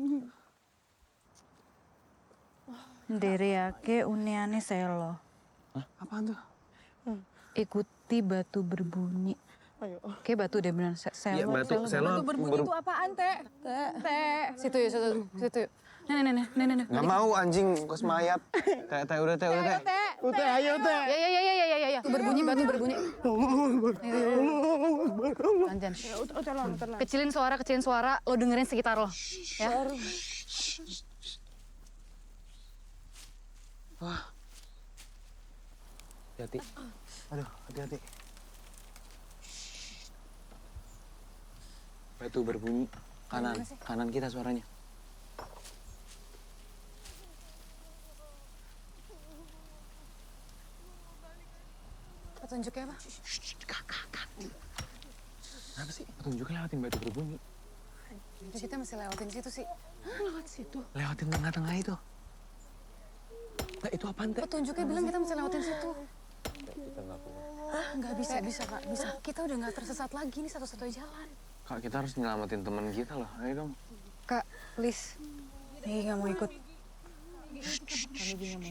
Deriake uniane selo. Hah? Apaan tuh? Ikuti batu berbunyi. Kayak batu deh beneran. Selo. Iya, batu Berbunyi itu apaan, Teh? Situ yuk. Nih. Nggak mau anjing, bekas mayat. Teh, udah teh. Teh, ayo Teh. Ya. Berbunyi, batu berbunyi. Jangan. Kecilin suara, lo dengerin sekitar lo. Ya. Wah. Hati-hati. Aduh, hati-hati. Batu berbunyi. Kanan kita suaranya. Petunjuknya apa? Kenapa sih? Petunjuknya lewatin batu berbunyi. Kita masih lewatin situ sih. Lewat situ. Lewatin tengah-tengah itu. Nah, itu apaan, Teh? Petunjuknya bilang kita masih lewatin situ. Kita nggak keluar. Nggak bisa Kak, bisa. Kita udah nggak tersesat lagi, ini satu-satunya jalan. Kak, kita harus nyelamatin teman kita loh. Ayo dong. Kak, please. Migi nggak mau ikut.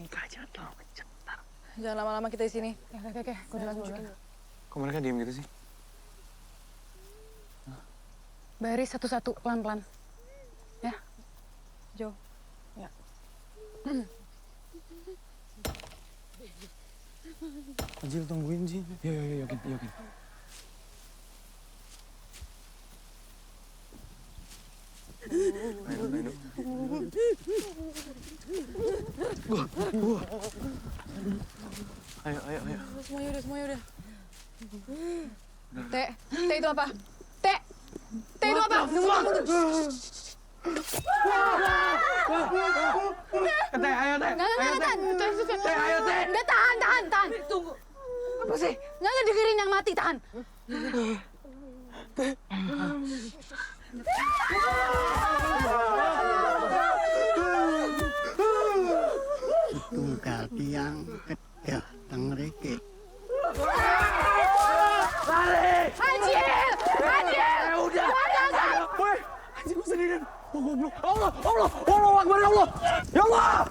Kak, jangan terlalu kenceng. Jangan lama-lama kita di sini. Oke. Gue duluan. Kok mereka diem gitu sih? Baris satu-satu, pelan-pelan. Ya. Jo. Ya. Jil tungguin Jil. Yo, Yokin. Ayo. Semuanya udah. Teh itu apa? Teh itu apa? Teh, ayo Teh. Teh, ayo Teh. Udah tahan. Tunggu. Apa sih? Nggak dengerin yang mati, tahan. Tunggal tiang kedah tengreke. Hajil! Udah. Woi, anjing gue sendirian. Oh, goblok. Allah Akbar ya Allah. Ya Allah.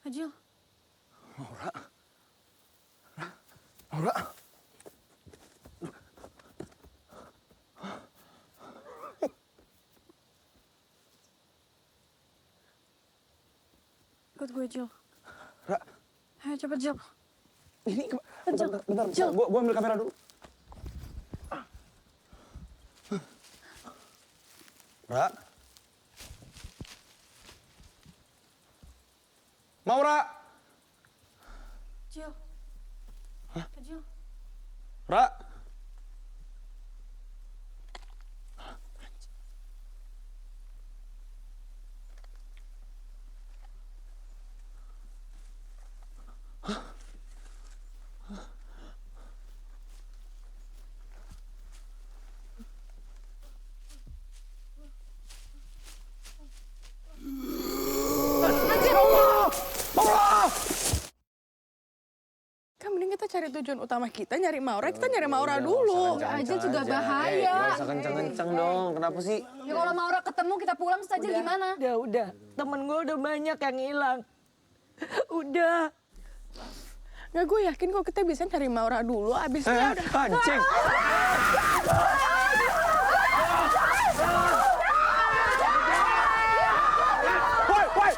Ajil. Maura. Ikut gue, Jil. Ra. Ayo cepet, Jil. Ini bentar. Gue ambil kamera dulu. Ra. Maura. Jil. Hah? Jil. Ra. Cari tujuan utama kita nyari Maura dulu. Ajil juga bahaya. Gak usah kenceng-kenceng dong, kenapa sih? Ya kalau Maura ketemu kita pulang saja gimana? Udah. Temen gue udah banyak yang hilang. Udah. Nggak, gue yakin kok kita bisa nyari Maura dulu, abisnya udah. Anjing.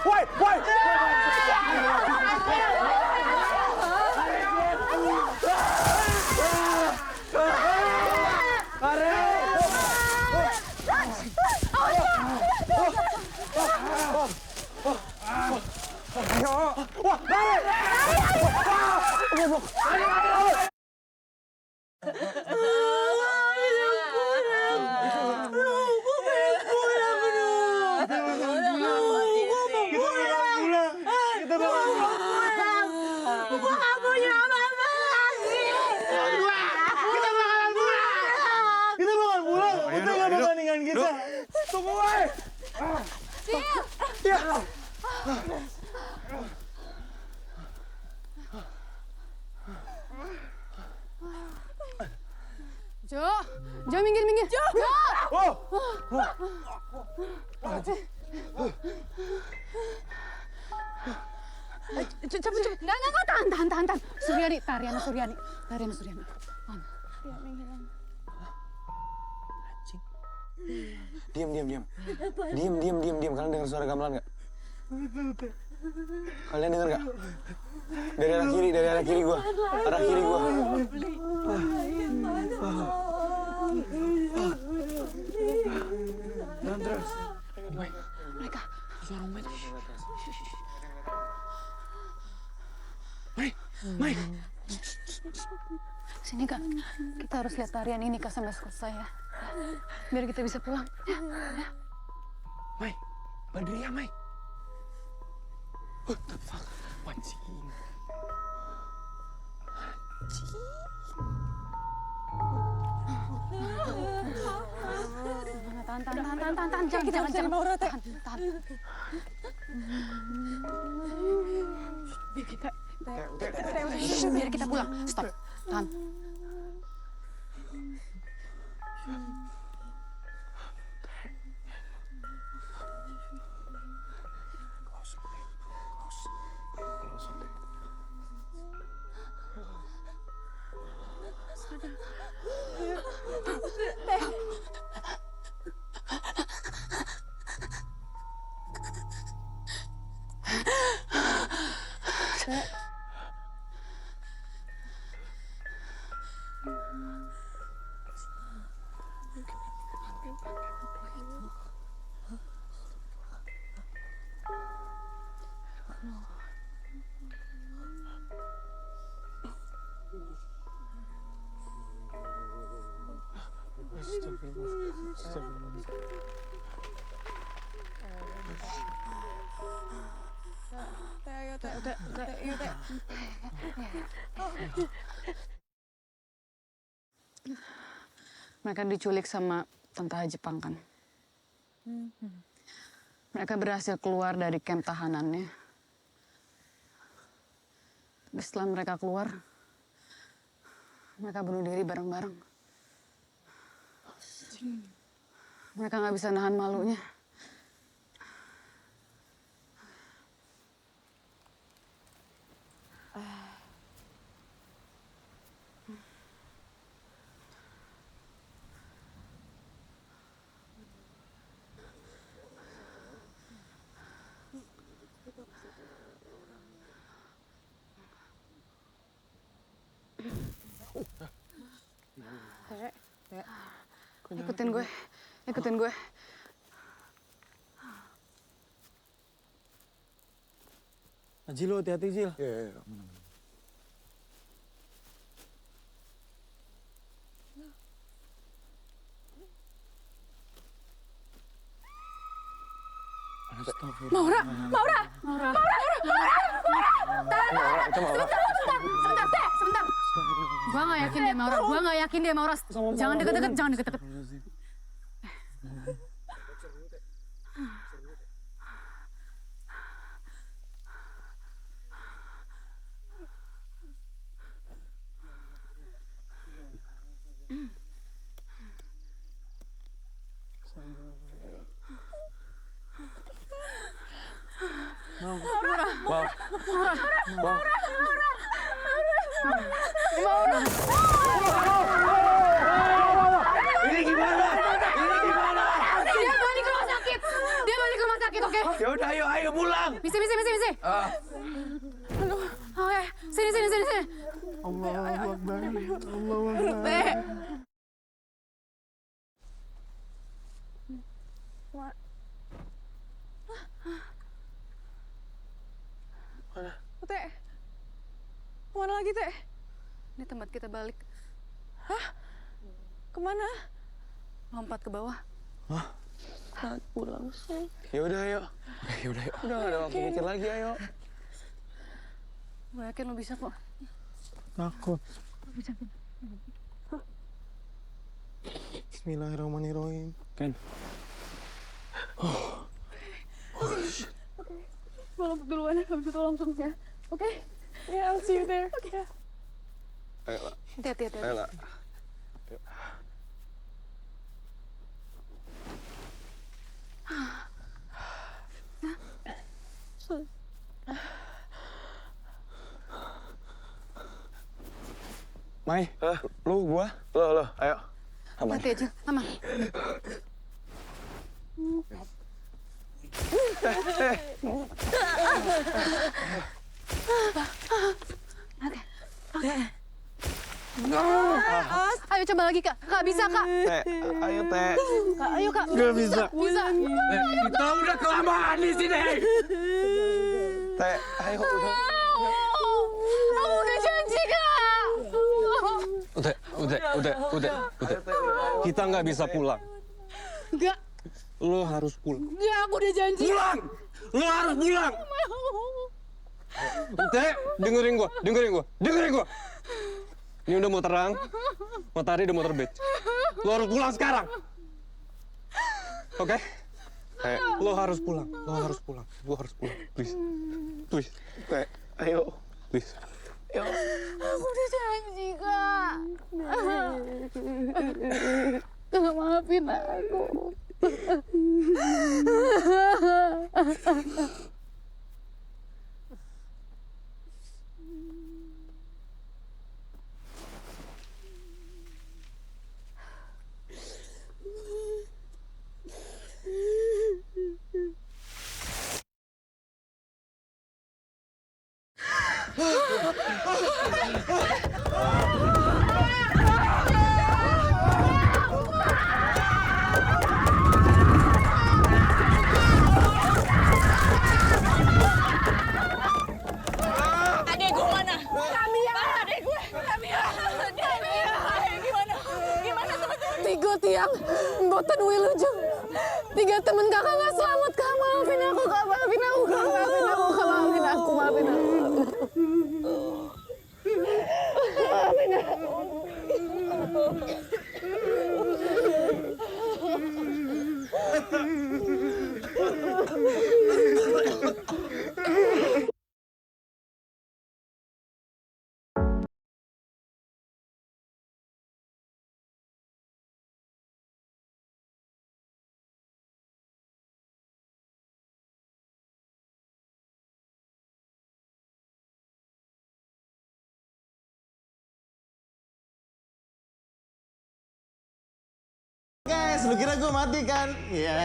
Woi. Jo minggir. Jo. Cepet. Enggak, tahan. Suryani. Diam. Kalian dengar suara gamelan nggak? Kalian dengar nggak? Dari arah kiri gua. Dan terus. Mereka. Suara Mai. Sini Kak, kita harus lihat tarian ini Kak sampai selesai ya. Biar kita bisa pulang. Ya. Mai, Badriah Mai. What the fuck? Anjing. Jangan. Maura, Teh. Tahan. Biar kita pulang. Stop. Tahan. Mereka diculik sama tentara Jepang kan. Mereka berhasil keluar dari kamp tahanannya. Tapi setelah mereka keluar, mereka bunuh diri bareng-bareng. Mereka nggak bisa nahan malunya. Ikutin gue. Jil, lo hati-hati, Jil. Iya. Maura. Sebentar. Gua nggak yakin dia Maura. Jangan deket-deket. Ini gimana? Dia balik ke rumah sakit, oke? Ya udah, ayo pulang. Misi. Aduh, oke. Sini. Allahu Akbar. Teh, kemana lagi, Teh? Ini tempat kita balik. Hah? Kemana? Lompat ke bawah. Hah? Saat pulang sih. Yaudah, ayo. Udah gak ada waktu mikir lagi, ayo. Gue yakin lo bisa kok. Takut. Bisa. Bismillahirrahmanirrahim. Ken. Gue lompat duluan, habis itu langsung ya. Oke? Yeah, I'll see you there. Oke. Ayo, lah. Hati-hati. Ayo, lah. Mai, lu, gua, lo, ayo. Aman. Hati aja, aman. Oke. Ayo coba lagi, Kak. Kak, bisa, Kak. Ayo, Teh. Kak, ayo, Kak. Gak bisa. Bisa. Kita udah kelamaan di sini. Teh, ayo udah. Aku udah janji, Kak. Udah. Kita nggak bisa pulang. Enggak. Lo harus pulang. Enggak, aku udah janji. Pulang! Lo harus pulang! Teh, dengerin gua. Ini udah mau terang, matahari udah mau terbit. Lo harus pulang sekarang. Oke? Lo harus pulang. Gue harus pulang. Please. Teh, ayo. Please. Aku udah janji, Kak. Kak, maafin aku. Adek gue mana? Kamia! Adek gue! Kamia! Gimana? Gimana teman-teman? 3 tiang, boten wilujeng. 3 temen kakak nggak selamat, Kak. Maafin aku, Kak. Maafin aku, Kak. Maafin aku, Kak. Maafin aku. Maafin aku. Maafin aku. Guys, lu kira gue mati kan? Iya,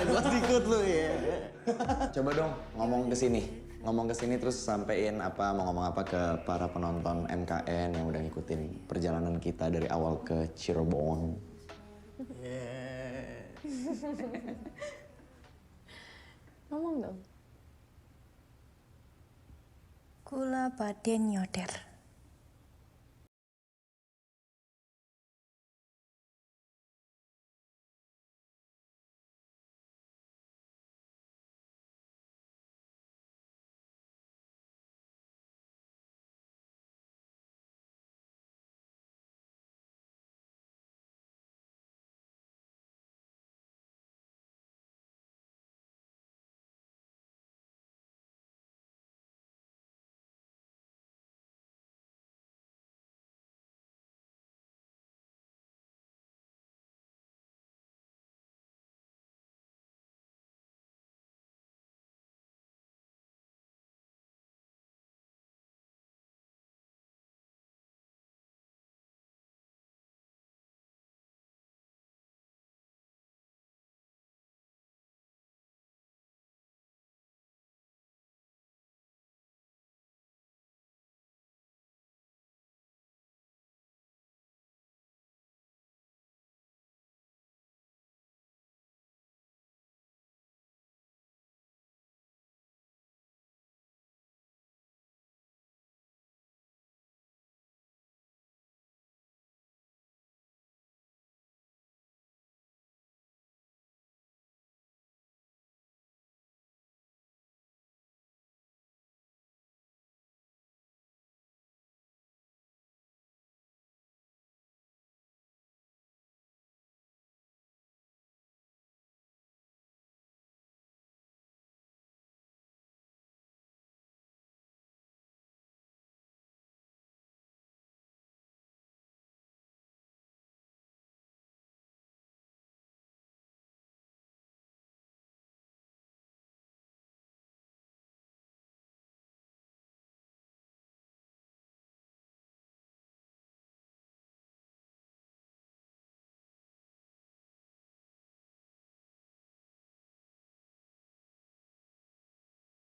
gue ikut lu ya. Coba dong ngomong ke sini. Ngomong ke sini terus sampein apa mau ngomong apa ke para penonton MKN yang udah ngikutin perjalanan kita dari awal ke Cirebon. Ngomong dong. Kula badhe nyoder.